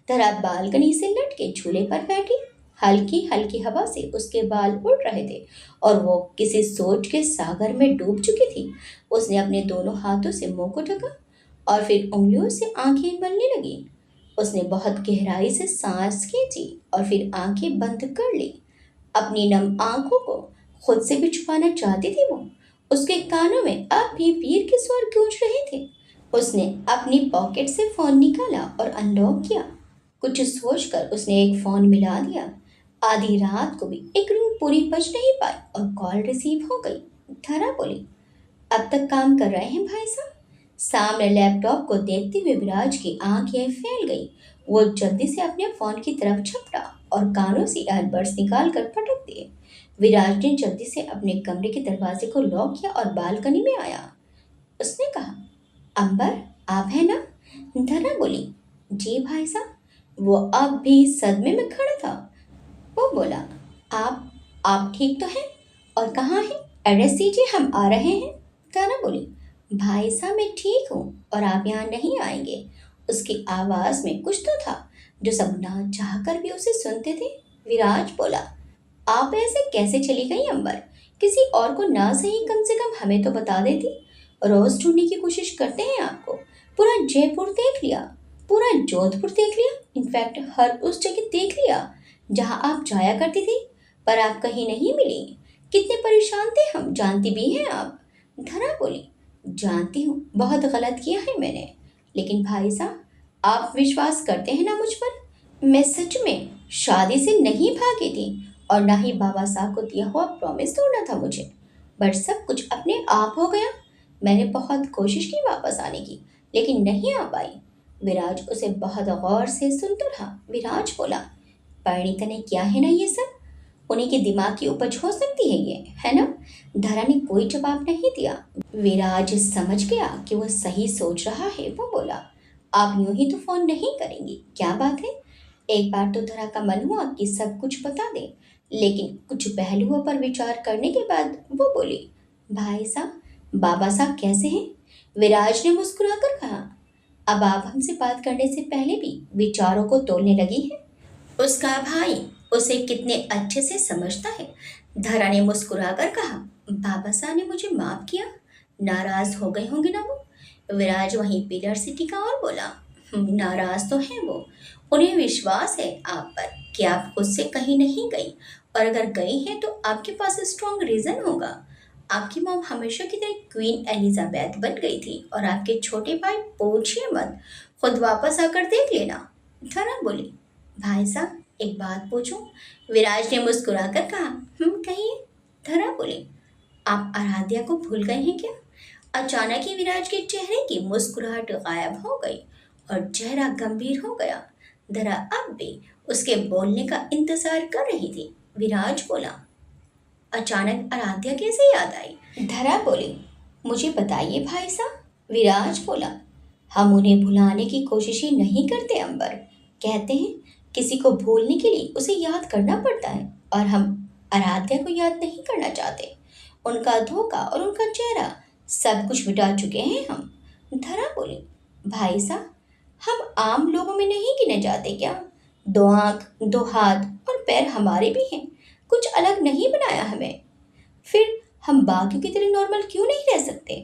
धरा बालकनी से लटके झूले पर बैठी। हल्की हल्की हवा से उसके बाल उड़ रहे थे और वो किसी सोच के सागर में डूब चुकी थी। उसने अपने दोनों हाथों से मुंह को ढका और फिर उंगलियों से आंखें मलने लगी। उसने बहुत गहराई से सांस खींची और फिर आंखें बंद कर ली। अपनी नम आंखों को खुद से भी छुपाना चाहती थी वो। उसके कानों में अब भी वीर के स्वर गूंज रहे थे। उसने अपनी पॉकेट से फोन निकाला और अनलॉक किया। कुछ सोचकर उसने एक फोन मिला दिया। आधी रात को भी एक रिंग पूरी बज नहीं पाई और कॉल रिसीव हो गई। धरा बोली, अब तक काम कर रहे हैं भाई साहब? सामने लैपटॉप को देखते हुए विराज की आंखें फैल गई। वो जल्दी से अपने फोन की तरफ झपटा और कानों से ईयरबड्स निकाल कर पटक दिए। विराज ने जल्दी से अपने कमरे के दरवाजे को लॉक किया और बालकनी में आया। उसने कहा, अंबर आप है ना? धरा बोली, जी भाई साहब। वो अब भी सदमे में खड़ा था। वो बोला, आप ठीक तो हैं? और कहाँ हैं? एड्रेस दीजिए, हम आ रहे हैं। धरा बोली, भाई साहब मैं ठीक हूँ और आप यहाँ नहीं आएंगे। उसकी आवाज में कुछ तो था जो सब ना चाह कर भी उसे सुनते थे। विराज बोला, आप ऐसे कैसे चली गई अंबर? किसी और को ना सही कम से कम हमें तो बता देती। रोज ढूंढने की कोशिश करते हैं आपको। पूरा जयपुर देख लिया, पूरा जोधपुर देख लिया, इनफैक्ट हर उस जगह देख लिया जहां आप जाया करती थी, पर आप कहीं नहीं मिली। कितने परेशान थे हम, जानती भी हैं आप। धरा बोली, जानती हूँ बहुत गलत किया है मैंने, लेकिन भाई साहब आप विश्वास करते हैं ना मुझ पर? मैं सच में शादी से नहीं भागी थी और ना ही बाबा साहब को दिया हुआ प्रॉमिस तोड़ना था मुझे। बट सब कुछ अपने आप हो गया। मैंने बहुत कोशिश की वापस आने की, लेकिन नहीं आ पाई। विराज उसे बहुत गौर से सुनता रहा। विराज बोला, परिणीता ने क्या है ना ये सब, उन्हीं के दिमाग की उपज हो सकती है ये, है ना? धरा ने कोई जवाब नहीं दिया। विराज समझ गया कि वह सही सोच रहा है। वो बोला, आप यूं ही तो फोन नहीं करेंगी, क्या बात है? एक बार तो धरा का मन हुआ कि सब कुछ बता दे, लेकिन कुछ पहलुओं पर विचार करने के बाद वो बोली, भाई साहब बाबा साहब कैसे हैं? विराज ने मुस्कुराकर कहा, अब आप हमसे बात करने से पहले भी विचारों को तोलने लगी है। उसका भाई उसे कितने अच्छे से समझता है। धरा ने मुस्कुराकर कहा, बाबा साहब ने मुझे माफ किया, नाराज हो गए होंगे ना वो? विराज वहीं पिलर से टिका और बोला, नाराज तो है वो, उन्हें विश्वास है आप पर कि आप खुद से कहीं नहीं गई, और अगर गई हैं तो आपके पास स्ट्रॉन्ग रीजन होगा। आपकी मॉम हमेशा की तरह क्वीन एलिजाबेथ बन गई थी, और आपके छोटे भाई पूछिए मत, खुद वापस आकर देख लेना। धरा बोली, भाई साहब एक बात पूछूं? विराज ने मुस्कुराकर कहा, कहिए। धरा बोली, आप आराध्या को भूल गए हैं क्या? अचानक ही विराज के चेहरे की मुस्कुराहट गायब हो गई और चेहरा गंभीर हो गया। धरा अब भी उसके बोलने का इंतजार कर रही थी। विराज बोला, अचानक आराध्या कैसे याद आई? धरा बोली, मुझे बताइए भाई साहब। विराज बोला, हम उन्हें भुलाने की कोशिश ही नहीं करते अंबर। कहते हैं किसी को भूलने के लिए उसे याद करना पड़ता है, और हम आराध्या को याद नहीं करना चाहते। उनका धोखा और उनका चेहरा सब कुछ मिटा चुके हैं हम। धरा बोली, भाई साहब हम आम लोगों में नहीं गिने जाते क्या? दो आंख, दो हाथ और पैर हमारे भी हैं, कुछ अलग नहीं बनाया हमें। फिर हम बाकियों की तरह नॉर्मल क्यों नहीं रह सकते?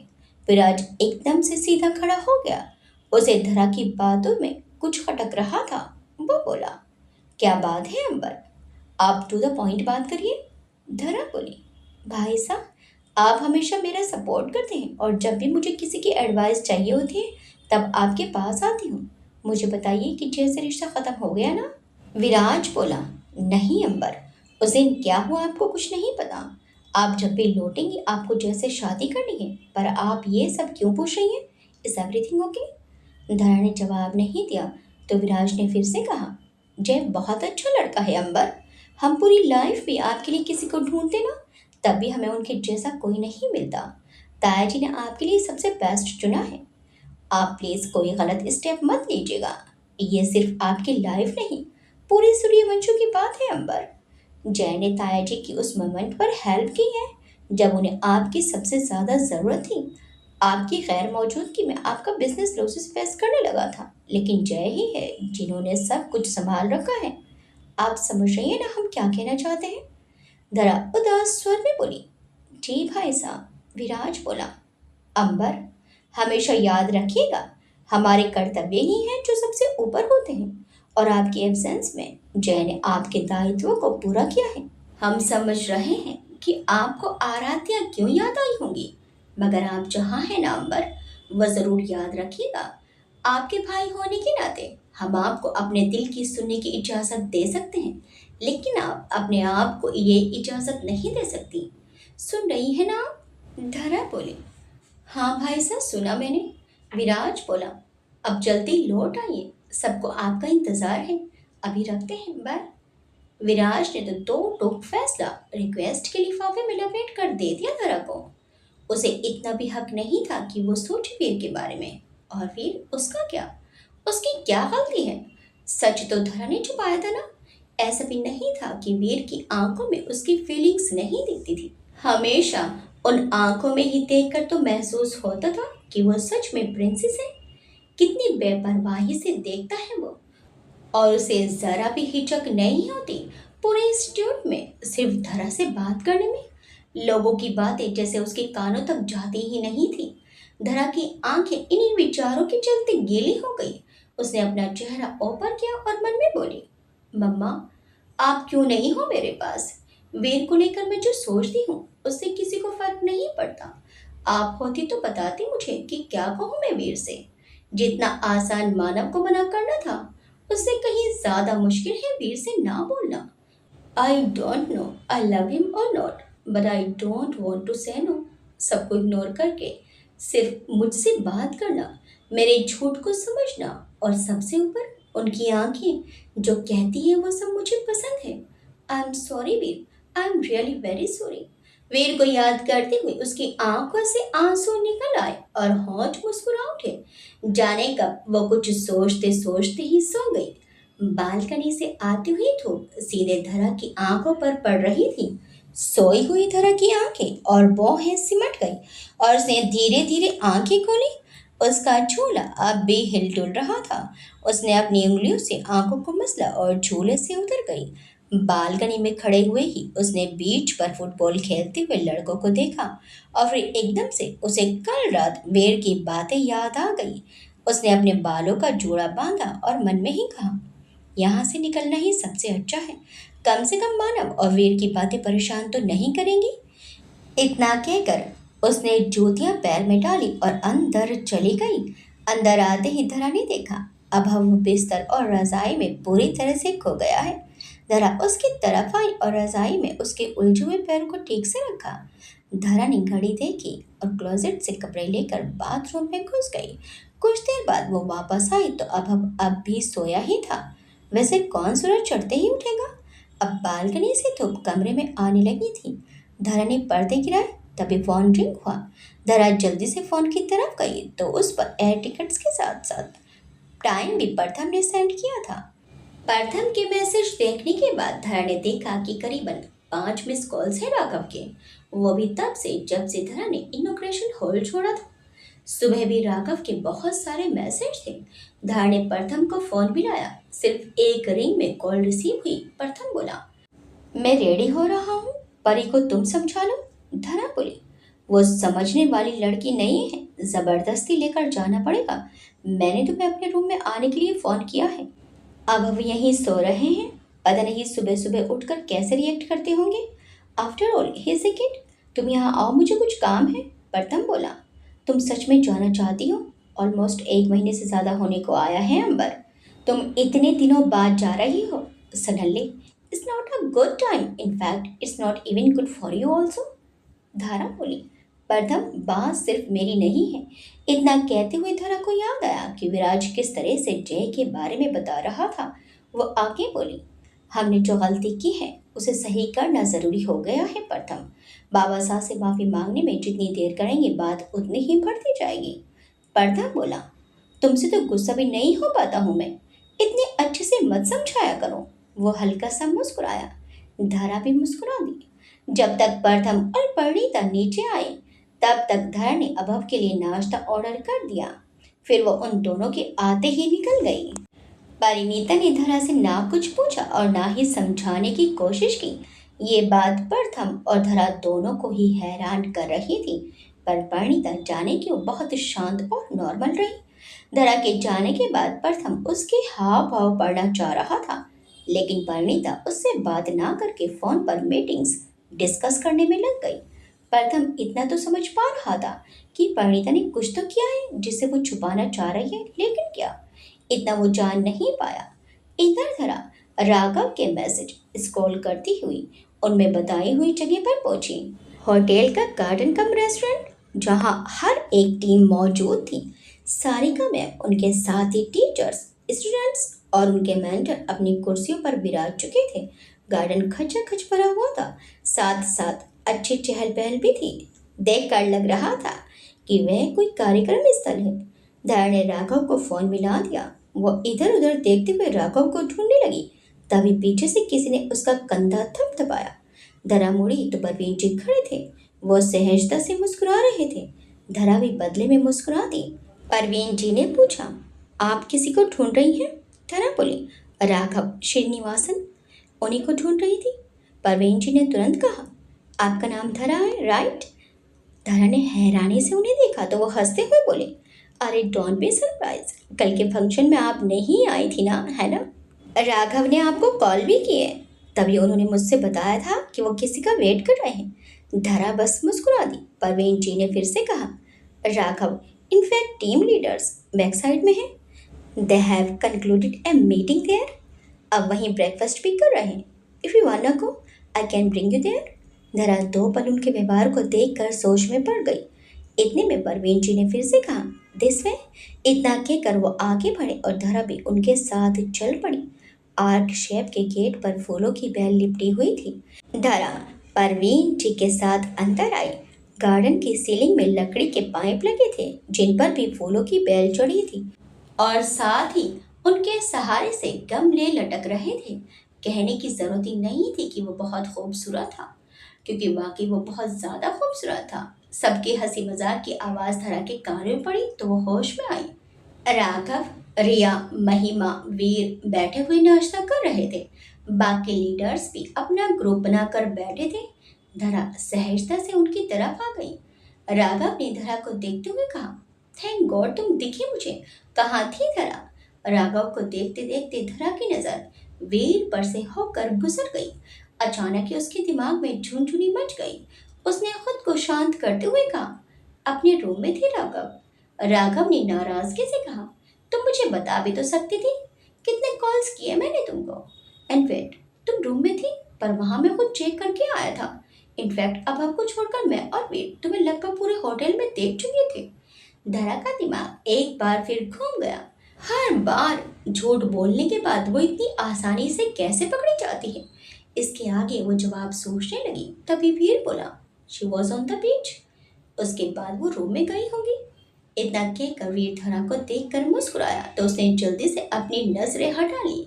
विराज एकदम से सीधा खड़ा हो गया। उसे धरा की बातों में कुछ खटक रहा था। वो बोला, क्या बात है अंबर, आप टू द पॉइंट बात करिए। धरा बोली, भाई साहब आप हमेशा मेरा सपोर्ट करते हैं, और जब भी मुझे किसी की एडवाइस चाहिए होती है तब आपके पास आती हूँ। मुझे बताइए कि जैसे रिश्ता ख़त्म हो गया ना? विराज बोला, नहीं अंबर, उस दिन क्या हुआ आपको कुछ नहीं पता। आप जब भी लौटेंगी आपको जैसे शादी करनी है, पर आप ये सब क्यों पूछ रही हैं? Is everything okay? धरा ने जवाब नहीं दिया तो विराज ने फिर से कहा, जय बहुत अच्छा लड़का है अंबर, हम पूरी लाइफ भी आपके लिए किसी को ढूंढते ना, तब भी हमें उनके जैसा कोई नहीं मिलता। ताया जी ने आपके लिए सबसे बेस्ट चुना है। आप प्लीज़ कोई गलत स्टेप मत लीजिएगा। ये सिर्फ आपकी लाइफ नहीं, पूरी सूर्यवंशों की बात है अंबर। जय ने ताया जी की उस मोमेंट पर हेल्प की है जब उन्हें आपकी सबसे ज़्यादा ज़रूरत थी। आपकी गैर मौजूदगी में आपका बिजनेस लॉसेस फेस करने लगा था, लेकिन जय ही है जिन्होंने सब कुछ संभाल रखा है। आप समझ रही हैं ना हम क्या कहना चाहते हैं? धरा उदास स्वर में बोली, जी भाई साहब। विराज बोला, अंबर हमेशा याद रखिएगा, हमारे कर्तव्य ही हैं जो सबसे ऊपर होते हैं, और आपकी एब्सेंस में जय ने आपके दायित्व को पूरा किया है। हम समझ रहे हैं कि आपको आराध्या क्यों याद आई होंगी, मगर आप जहाँ हैं ना अंबर, वह ज़रूर याद रखिएगा। आपके भाई होने के नाते हम आपको अपने दिल की सुनने की इजाज़त दे सकते हैं, लेकिन आप अपने आप को ये इजाज़त नहीं दे सकती। सुन रही है ना आप? धरा बोली, हाँ भाई साहब सुना मैंने। विराज बोला, अब जल्दी लौट आइए, सबको आपका इंतज़ार है। अभी रखते हैं, बाय। विराज ने तो दो टूक फैसला रिक्वेस्ट के लिफाफे में लपेट कर दे दिया धरा को। उसे इतना भी हक नहीं था कि वो सोचे वीर के बारे में। और फिर उसका क्या, उसकी क्या गलती है? सच तो धरा ने छुपाया था ना। ऐसा भी नहीं था कि वीर की आंखों में उसकी फीलिंग्स नहीं दिखती थी। हमेशा उन आंखों में ही देखकर तो महसूस होता था कि वो सच में प्रिंसेस है। कितनी बेपरवाही से देखता है वो, और उसे जरा भी हिचक नहीं होती पूरे इंस्टीट्यूट में सिर्फ धरा से बात करने में। लोगों की बातें जैसे उसके कानों तक जाती ही नहीं थी। धरा की आंखें इन्हीं विचारों के चलते गीली हो गई। उसने अपना चेहरा ऊपर किया और मन में बोली, मम्मा, आप क्यों नहीं हो मेरे पास? वीर को लेकर मैं जो सोचती हूँ उससे किसी को फर्क नहीं पड़ता। आप होती तो बताती मुझे कि क्या कहूँ मैं वीर से। जितना आसान मानव को मना करना था, उससे कहीं ज्यादा मुश्किल है वीर से ना बोलना। I don't know I love him और not, but I don't want to say no. सबको इग्नोर करके सिर्फ मुझसे बात करना, मेरे झूठ को समझना, और सबसे ऊपर उनकी आंखें जो कहती है वो सब मुझे पसंद है। I am sorry Veer, I am really very sorry. Veer को याद करते हुए उसकी आंखों से आंसू निकल आए और होंठ मुस्कुरा उठे। जाने कब वो कुछ सोचते सोचते ही सो गई। बालकनी से आती हुई धूप सीधे धरा की आंखों पर पड़ रही थी। सोई हुई धरा की आंखें और भौहें सिमट गई और उसने धीरे धीरे आंखें खोली। उसका झूला अब भी हिलडुल रहा था। उसने अपनी उंगलियों से आंखों को मसला और झूले से उतर गई। बालकनी में खड़े हुए ही उसने बीच पर फुटबॉल खेलते हुए लड़कों को देखा और फिर एकदम से उसे कल रात वेर की बातें याद आ गई। उसने अपने बालों का जोड़ा बांधा और मन में ही कहा, यहाँ से निकलना ही सबसे अच्छा है। कम से कम मानव और वीर की बातें परेशान तो नहीं करेंगी। इतना कहकर उसने जूतियां पैर में डाली और अंदर चली गई। अंदर आते ही धरा ने देखा अब वो बिस्तर और रजाई में पूरी तरह से खो गया है। धरा उसकी तरफ आई और रजाई में उसके उलझे हुए पैर को ठीक से रखा। धरा ने घड़ी देखी और क्लोजेट से कपड़े लेकर बाथरूम में घुस गई। कुछ देर बाद वो वापस आई तो अब भी सोया ही था। वैसे कौन सूरज चढ़ते ही उठेगा। अब बालकनी से धूप कमरे में आने लगी थी। धरा ने पर्दे गिराए, तभी फोन रिंग हुआ। धरा जल्दी से फोन की तरफ गई तो उस पर एयर टिकट्स के साथ साथ टाइम भी प्रथम ने सेंड किया था। प्रथम के मैसेज देखने के बाद धरा ने देखा कि करीबन 5 मिस कॉल्स हैं राघव के। वो भी तब से जब से धरा ने इनोग्रेशन हॉल छोड़ा था। सुबह भी राघव के बहुत सारे मैसेज थे। धरा ने प्रथम को फोन मिलाया। सिर्फ एक रिंग में कॉल रिसीव हुई। प्रथम बोला, मैं रेडी हो रहा हूँ, परी को तुम समझा लो। धरा बोली, वो समझने वाली लड़की नहीं है, जबरदस्ती लेकर जाना पड़ेगा। मैंने तुम्हें अपने रूम में आने के लिए फोन किया है। अब हम यहीं सो रहे हैं, पता नहीं सुबह सुबह उठकर कैसे रिएक्ट करते होंगे। After all he is a kid. तुम यहाँ आओ, मुझे कुछ काम है। प्रथम बोला, तुम सच में जाना चाहती हो? ऑलमोस्ट 1 महीने से ज़्यादा होने को आया है अंबर। तुम इतने दिनों बाद जा रही हो suddenly. It's not a good time, in fact it's not even good for you also. धारा बोली, प्रथम बात सिर्फ मेरी नहीं है। इतना कहते हुए धरा को याद आया कि विराज किस तरह से जय के बारे में बता रहा था। वो आगे बोली, हमने जो गलती की है उसे सही करना जरूरी हो गया है प्रथम। बाबा साहब से माफी मांगने में जितनी देर करेंगे बात उतनी ही बढ़ती जाएगी। प्रथम बोला, तुमसे तो गुस्सा भी नहीं हो पाता हूँ मैं, इतने अच्छे से मत समझाया करो। वो हल्का सा मुस्कुराया। धरा भी मुस्कुरा दी। जब तक प्रथम और परिणीता नीचे आए तब तक धरा ने अभव के लिए नाश्ता ऑर्डर कर दिया। फिर वो उन दोनों के आते ही निकल गई। परिणीता ने धरा से ना कुछ पूछा और ना ही समझाने की कोशिश की। ये बात प्रथम और धरा दोनों को ही हैरान कर रही थी। पर परिणीता जाने क्यों बहुत शांत और नॉर्मल रही। धरा के जाने के बाद प्रथम उसके हाव भाव पढ़ना चाह रहा था, लेकिन परिणीता उससे बात ना करके फोन पर मीटिंग्स डिस्कस करने में लग गई। प्रथम इतना तो समझ पा रहा था कि परिणीता ने कुछ तो किया है जिसे वो छुपाना चाह रही है, लेकिन क्या, इतना वो जान नहीं पाया। इधर धरा राघव के मैसेज स्क्रॉल करती हुई उनमें बताई हुई जगह पर पहुंची। होटल का गार्डन कम रेस्टोरेंट, जहां हर एक टीम मौजूद थी। सारिका में उनके साथ ही टीचर्स, स्टूडेंट्स और उनके मेंटर अपनी कुर्सियों पर विराज चुके थे। गार्डन खचाखच भरा हुआ था, साथ साथ अच्छी चहल पहल भी थी। देखकर लग रहा था कि वह कोई कार्यक्रम स्थल है। धरा ने राघव को फोन मिला दिया। वो इधर उधर देखते हुए राघव को ढूंढने लगी। तभी पीछे से किसी ने उसका कंधा थपथपाया। धरा मुड़ी तो परवीन जी खड़े थे। वो सहजता से मुस्कुरा रहे थे। धरा भी बदले में मुस्कुरा दी। परवीन जी ने पूछा, आप किसी को ढूंढ रही हैं? धरा बोली, राघव श्रीनिवासन, उन्हीं को ढूंढ रही थी। परवीन जी ने तुरंत कहा, आपका नाम धरा है, राइट? धरा ने हैरानी से उन्हें देखा तो वो हंसते हुए बोले, अरे डोंट बी सरप्राइज, कल के फंक्शन में आप नहीं आई थी ना, है ना? राघव ने आपको कॉल भी किए, तभी उन्होंने मुझसे बताया था कि वो किसी का वेट कर रहे हैं। धरा बस मुस्कुरा दी। परवीन जी ने फिर से कहा, Raghav in fact team leaders back side में है। They have concluded a meeting there. अब वहीं ब्रेकफास्ट भी कर रहे हैं। If you want go I can bring you there. Dhara दो पल उनके व्यवहार को देखकर सोच में पड़ गई। इतने में परवीन जी ने फिर से कहा, दिस वे। इतना कहकर वो आगे बढ़े और धरा भी उनके साथ चल पड़ी। आर्क शेप के गेट पर फूलों की बेल लिपटी हुई थी। धरा परवीन जी के साथ अंदर आई। गार्डन की सीलिंग में लकड़ी के पाइप लगे थे जिन पर भी फूलों की बेल चढ़ी थी और साथ ही उनके सहारे से गमले लटक रहे थे। कहने की जरूरत ही नहीं थी कि वो बहुत खूबसूरत था, क्योंकि वाकई वो बहुत ज्यादा खूबसूरत था। सबके हंसी मजाक की आवाज धरा के कानों में पड़ी तो वो होश में आई। राघव, रिया, महिमा, वीर बैठे हुए नाश्ता कर रहे थे। बाकी लीडर्स भी अपना ग्रुप बनाकर बैठे थे। धरा सहजता से उनकी तरफ आ गई। राघव ने धरा को देखते हुए कहा, थैंक गॉड तुम दिखी मुझे। कहाँ थी धरा? राघव को देखते देखते धरा की नजर वीर पर से होकर गुजर गई। अचानक ही उसके दिमाग में झुनझुनी मच गई। उसने खुद को शांत करते हुए कहा, अपने रूम में थी राघव। राघव ने नाराजगी से कहा, तुम मुझे बता भी तो सकती थी। कितने कॉल्स किए मैंने तुमको। इनफैक्ट तुम रूम में थी, पर वहां मैं खुद चेक करके आया था। इनफैक्ट अब आपको छोड़कर मैं और वीर तुम्हें लगभग पूरे होटल में देख चुके थे। धरा का दिमाग एक बार फिर घूम गया। हर बार झूठ बोलने के बाद वो इतनी आसानी से कैसे पकड़ी जाती है। इसके आगे वो जवाब सोचने लगी। तभी वीर बोला, she was on the beach. उसके बाद वो रूम में गई होगी। इतना कहकर वीर धरा को देखकर मुस्कुराया तो उसने जल्दी से अपनी नजरें हटा ली।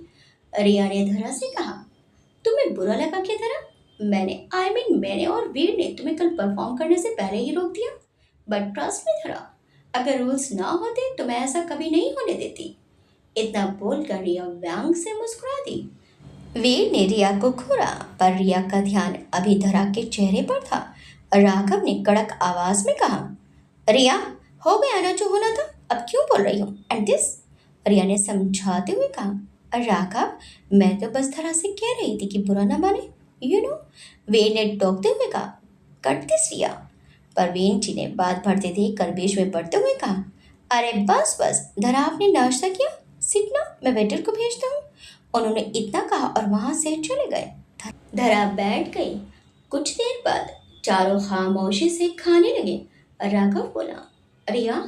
रिया ने धरा से कहा, तुम्हें बुरा लगा क्या धरा? मैंने और वीर ने तुम्हें कल परफॉर्म करने से पहले ही रोक दिया। बट ट्रस्ट मी धरा, अगर रूल्स ना होते तो मैं ऐसा कभी नहीं होने देती। इतना बोलकर रिया व्यंग से मुस्कुरा दी। वीर ने रिया को घूरा, पर रिया का ध्यान अभी धरा के चेहरे पर था। राघव ने कड़क आवाज में कहा, रिया, हो गया ना जो होना था, अब क्यों बोल रही हो? And this? रिया ने समझाते हुए कहा, राघव, मैं तो बस धरा से कह रही थी कि बुरा ना माने, यू नो। वीर ने टोकते हुए कहा, कट दिस रिया। परवीन जी ने बात बढ़ते देखकर बीच में पड़ते हुए कहा, अरे बस बस धरा, आपने नाश्ता किया? सिट ना, मैं वेटर को भेजता हूँ। उन्होंने इतना कहा और वहां से चले गए। धरा बैठ गई। कुछ देर बाद चारों खामोशी से खाने लगे। राघव बोला, रिया,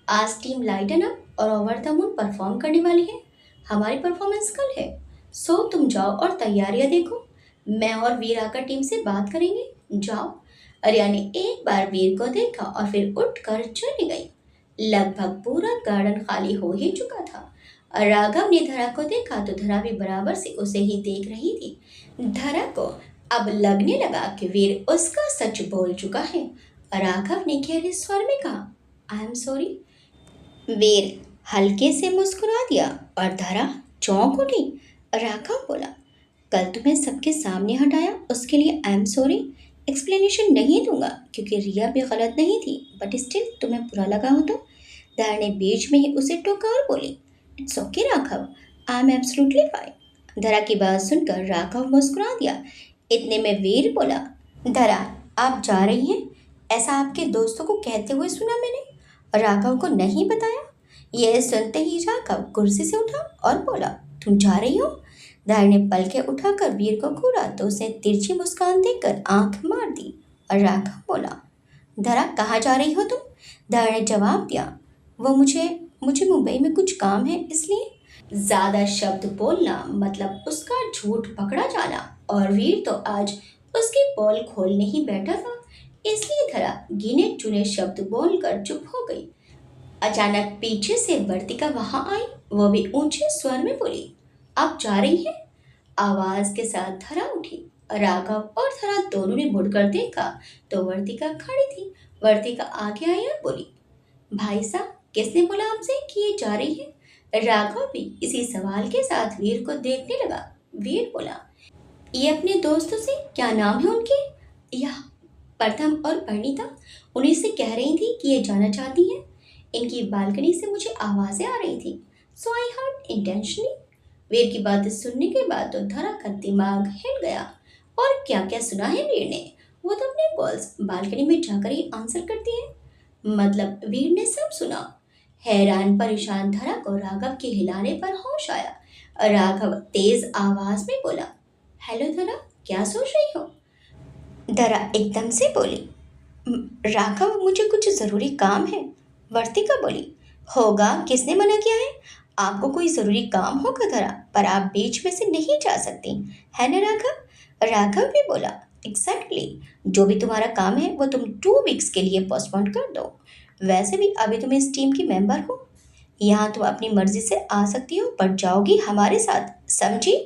आज टीम लाइटन अप और ओवर द मून परफॉर्म करने वाली है। हमारी परफॉर्मेंस कल है, सो तुम जाओ और तैयारियां देखो। मैं और वीर आकर टीम से बात करेंगे। जाओ। रिया ने एक बार वीर को देखा और फिर उठकर चली गई। लगभग पूरा गार्डन खाली हो ही चुका था। राघव ने धरा को देखा तो धरा भी बराबर से उसे ही देख रही थी। धरा को अब लगने लगा कि वीर उसका सच बोल चुका है। राघव ने गहरे स्वर में कहा, आई एम सॉरी। वीर हल्के से मुस्कुरा दिया और धरा चौंक उठी। राघव बोला, कल तुम्हें सबके सामने हटाया, उसके लिए आई एम सॉरी। एक्सप्लेनेशन नहीं दूंगा क्योंकि रिया भी गलत नहीं थी, बट स्टिल तुम्हें बुरा लगा हो तो? धरा ने बीच में ही उसे टोका और बोली, it's okay Raghav, I am absolutely fine. धरा की बात सुनकर राघव मुस्कुरा दिया। इतने में वीर बोला, धरा, आप जा रही हैं? ऐसा आपके दोस्तों को कहते हुए सुना मैंने। राघव को नहीं बताया। यह सुनते ही राघव कुर्सी से उठा और बोला, तुम जा रही हो? धरा ने पलके उठाकर वीर को घूरा तो उसे तिरछी मुस्कान देकर आंख मार दी और राघव बोला, धरा, कहाँ जा रही हो तुम? धरा ने जवाब दिया, वो मुझे मुझे मुंबई में कुछ काम है, इसलिए। ज्यादा शब्द बोलना मतलब उसका झूठ पकड़ा जाना, और वीर तो आज उसकी पोल खोलने ही बैठा था। इसलिए धरा गिने चुने शब्द बोलकर चुप हो गई। अचानक पीछे से वर्तिका वहां आई। वो भी ऊंचे स्वर में बोली, आप जा रही हैं? आवाज के साथ धरा उठी। राघव और धरा दोनों ने मुड़कर देखा तो वर्तिका खड़ी थी। वर्तिका आगे आई और बोली, भाई साहब, किसने बोला आपसे कि ये जा रही है? राघव भी इसी सवाल के साथ वीर को देखने लगा। वीर बोला, ये अपने दोस्तों से, क्या नाम है उनके? यह प्रथम और परिणीता, उन्हीं से कह रही थी कि ये जाना चाहती हैं। इनकी बालकनी से मुझे आवाजें आ रही थी, सो आई हर्ड इंटेंशनली। वीर की बातें सुनने के बाद तो धरा का दिमाग हिल गया। और क्या क्या सुना है वीर ने? वो तो अपने कॉल्स बालकनी में जाकर ही आंसर करती है। मतलब वीर ने सब सुना। हैरान परेशान धरा को राघव के हिलाने पर होश आया। राघव तेज आवाज में बोला, हेलो धरा, क्या सोच रही हो? धरा एकदम से बोली, राघव, मुझे कुछ जरूरी काम है। वर्तिका बोली, होगा, किसने मना किया है? आपको कोई जरूरी काम होगा धरा, पर आप बीच में से नहीं जा सकती, है ना राघव? राघव भी बोला, एग्जैक्टली, जो भी तुम्हारा काम है वो तुम 2 वीक्स के लिए पोस्टपोन कर दो। वैसे भी अभी तुम इस टीम की मेंबर हो। यहाँ तुम अपनी मर्जी से आ सकती हो, पर जाओगी हमारे साथ, समझी?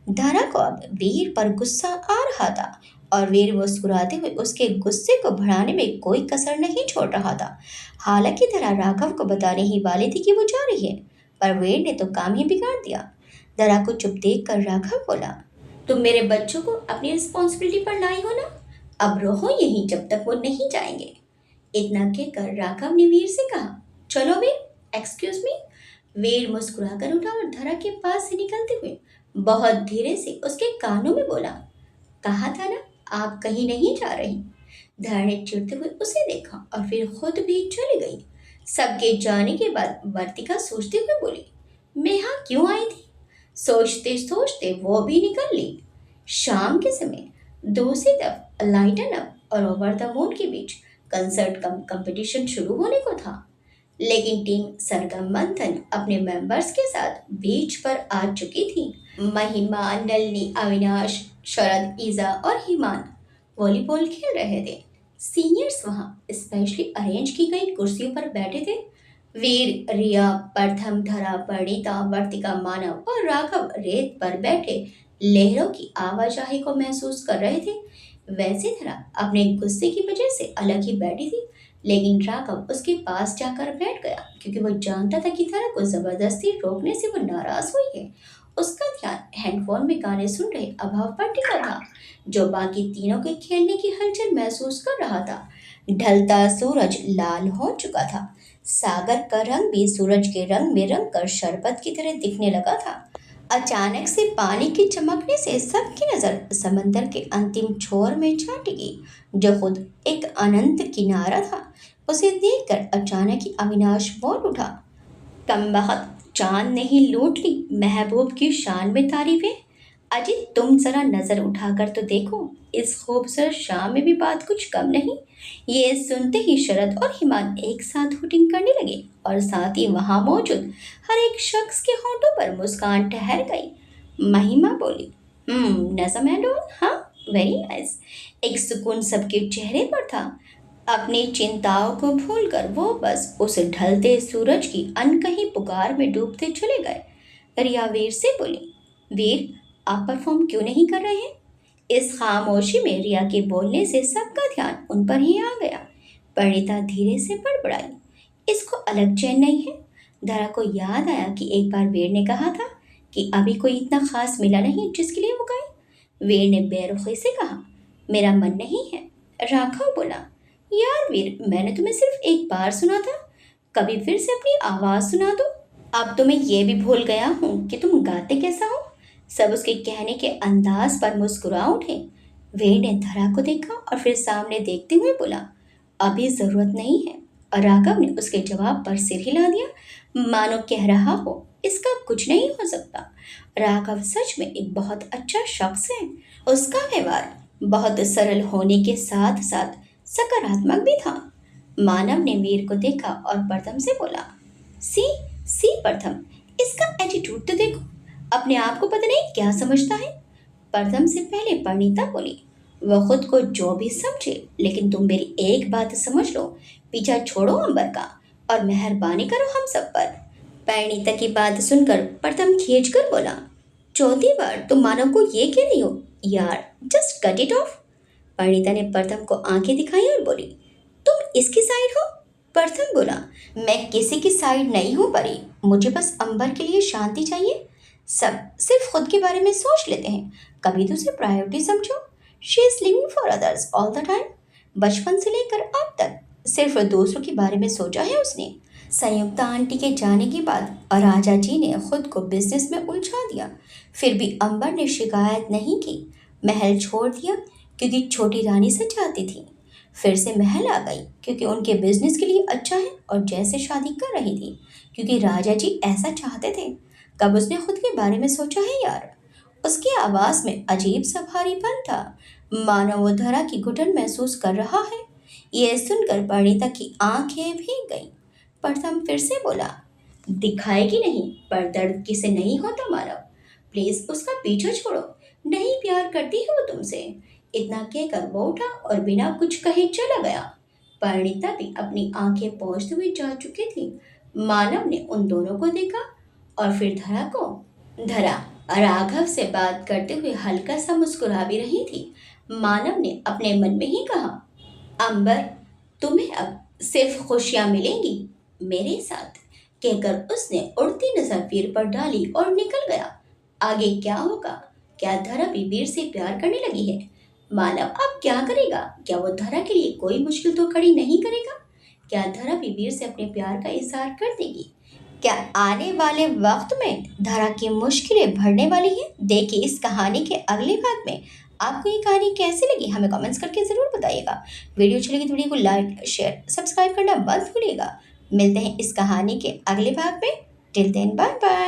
धरा को अब वीर पर गुस्सा आ रहा था और वीर मुस्कुराते हुए उसके गुस्से को बढ़ाने में कोई कसर नहीं छोड़ रहा था। हालांकि धरा राघव को बताने ही वाली थी कि वो जा रही है, पर वीर ने तो काम ही बिगाड़ दिया। धरा को चुप देख कर राघव बोला, तुम मेरे बच्चों को अपनी रिस्पॉन्सिबिलिटी पर लाई हो ना, अब रहो यहीं जब तक वो नहीं जाएंगे। इतना कहकर राघव ने वीर से कहा, चलो वीर, एक्सक्यूज मी। वीर मुस्कुराकर उठा और धरा के पास से निकलते हुए बहुत धीरे से उसके कानों में बोला, कहा था ना, आप कहीं नहीं जा रही। धरा ने चिढ़ते हुए उसे देखा और फिर खुद भी चली गई। सबके जाने के बाद वर्तिका सोचते हुए बोली, मैं यहाँ क्यों आई थी? सोचते सोचते वो भी निकल ली। शाम के समय दूसरी तरफ लाइटन अप और ओवर द मून के बीच कंसर्ट कंपटीशन शुरू होने को था, लेकिन टीम सरगम मंथन अपने मेंबर्स के साथ बीच पर आ चुकी थी। महिमा, नलिनी, अविनाश, शरद, ईजा और हिमान वॉलीबॉल खेल रहे थे। सीनियर्स वहां स्पेशली अरेंज की गई कुर्सियों पर बैठे थे। वीर, रिया, प्रथम, धरा, परिणीता, वर्तिका, मानव और राघव रेत पर बैठे लहरों की आवाजाही को महसूस कर रहे थे। वैसे धरा अपने गुस्से की वजह से अलग ही बैठी थी, लेकिन राघव उसके पास जाकर बैठ गया क्योंकि वो जानता था कि धरा को जबरदस्ती रोकने से वो नाराज हुई है। उसका ध्यान हैंडफोन में गाने सुन रहे अभाव पर टिका था, जो बाकी तीनों के खेलने की हलचल महसूस कर रहा था। ढलता सूरज लाल हो चुका था। सागर का रंग भी सूरज के रंग में रंग कर शरबत की तरह दिखने लगा था। अचानक से पानी की चमकने से सबकी नजर समंदर के अंतिम छोर में जा टिकी, जो खुद एक अनंत किनारा था। उसे देखकर अचानक ही अविनाश बोल उठा, कमबख्त, चांद ने ही लूट ली महबूब की शान में तारीफें। अजी, तुम जरा नजर उठाकर तो देखो, इस खूबसूरत शाम में भी बात कुछ कम नहीं। ये सुनते ही शरद और हिमान एक साथ हुटिंग करने लगे और साथ ही वहां मौजूद हर एक शख्स के होठों पर मुस्कान ठहर गई। महिमा बोली, नज़म एंड ऑल, हाँ, वेरी नाइस। एक सुकून सबके चेहरे पर था। अपनी चिंताओं को भूलकर वो बस उस ढलते सूरज की अनकही पुकार में डूबते चले गए। रिया वीर से बोली, वीर, आप परफॉर्म क्यों नहीं कर रहे हैं? इस खामोशी में रिया के बोलने से सबका ध्यान उन पर ही आ गया। परिणीता धीरे से बड़बड़ाई, इसको अलग चैन नहीं है। धरा को याद आया कि एक बार वीर ने कहा था कि अभी कोई इतना खास मिला नहीं जिसके लिए वो गाए। वीर ने बेरुखी से कहा, मेरा मन नहीं है। राघव बोला, यार वीर, मैंने तुम्हें सिर्फ एक बार सुना था, कभी फिर से अपनी आवाज सुना दो। अब तो मैं ये भी भूल गया हूँ कि तुम गाते कैसा हो। सब उसके कहने के अंदाज पर मुस्कुरा उठे। वीर ने धरा को देखा और फिर सामने देखते हुए बोला, अभी जरूरत नहीं है। और राघव ने उसके जवाब पर सिर हिला दिया, मानो कह रहा हो इसका कुछ नहीं हो सकता। राघव सच में एक बहुत अच्छा शख्स है। उसका व्यवहार बहुत सरल होने के साथ साथ सकारात्मक भी था। मानव ने वीर को देखा और प्रथम से बोला, सी सी प्रथम, इसका एटीट्यूड तो देखो, अपने आप को पता नहीं क्या समझता है। प्रथम से पहले परिणीता बोली, वह खुद को जो भी समझे, लेकिन तुम मेरी एक बात समझ लो, पीछा छोड़ो अंबर का और मेहरबानी करो हम सब पर। परिणीता की बात सुनकर प्रथम खींच कर बोला, चौथी बार तुम मानव को ये कह रही हो, यार just cut it of. Parineeta ने प्रथम को आंखें दिखाई और बोली, तुम इसकी साइड हो? प्रथम बोला, मैं किसी की साइड नहीं हूँ परी, मुझे बस अंबर के लिए शांति चाहिए। सब सिर्फ खुद के बारे में सोच लेते हैं, कभी तो उसे प्रायोरिटी समझो। She is living for others all the time. बचपन से लेकर अब तक सिर्फ दूसरों के बारे में सोचा है उसने। संयुक्ता आंटी के जाने के बाद राजा जी ने खुद को बिजनेस में उलझा दिया, फिर भी अंबर ने शिकायत नहीं की। महल छोड़ दिया क्योंकि छोटी रानी से चाहती थी, फिर से महल आ गई क्योंकि उनके बिजनेस के लिए अच्छा है, और जैसे शादी कर रही थी क्योंकि राजा जी ऐसा चाहते थे। कब उसने खुद के बारे में सोचा है यार? उसकी आवाज में अजीब सा भारीपन था, मानो वो धरा की घुटन महसूस कर रहा है। यह सुनकर परिणीता की आंखें भीग गईं। प्रथम फिर से बोला, दिखाएगी नहीं, पर दर्द किसे नहीं होता मानव। प्लीज उसका पीछा छोड़ो, नहीं प्यार करती है वो तुमसे। इतना कहकर वो उठा और बिना कुछ कहे चला गया। परिणीता भी अपनी आंखें पोंछते हुए जा चुकी थी। मानव ने उन दोनों को देखा और फिर धरा को। धरा राघव से बात करते हुए हल्का सा मुस्कुरा भी रही थी। मानव ने अपने मन में ही कहा, अंबर, तुम्हें अब सिर्फ खुशियां मिलेंगी मेरे साथ। कहकर उसने उड़ती नजर वीर पर डाली और निकल गया। आगे क्या होगा? क्या धरा भी वीर से प्यार करने लगी है? मानव अब क्या करेगा? क्या वो धरा के लिए कोई मुश्किल तो खड़ी नहीं करेगा? क्या धरा भी वीर से अपने प्यार का इजहार कर देगी? क्या आने वाले वक्त में धरा की मुश्किलें बढ़ने वाली हैं? देखिए इस कहानी के अगले भाग में। आपको ये कहानी कैसी लगी हमें कमेंट्स करके ज़रूर बताइएगा। वीडियो अच्छी लगी तो वीडियो को लाइक शेयर सब्सक्राइब करना मत भूलिएगा। मिलते हैं इस कहानी के अगले भाग में। Till then bye bye.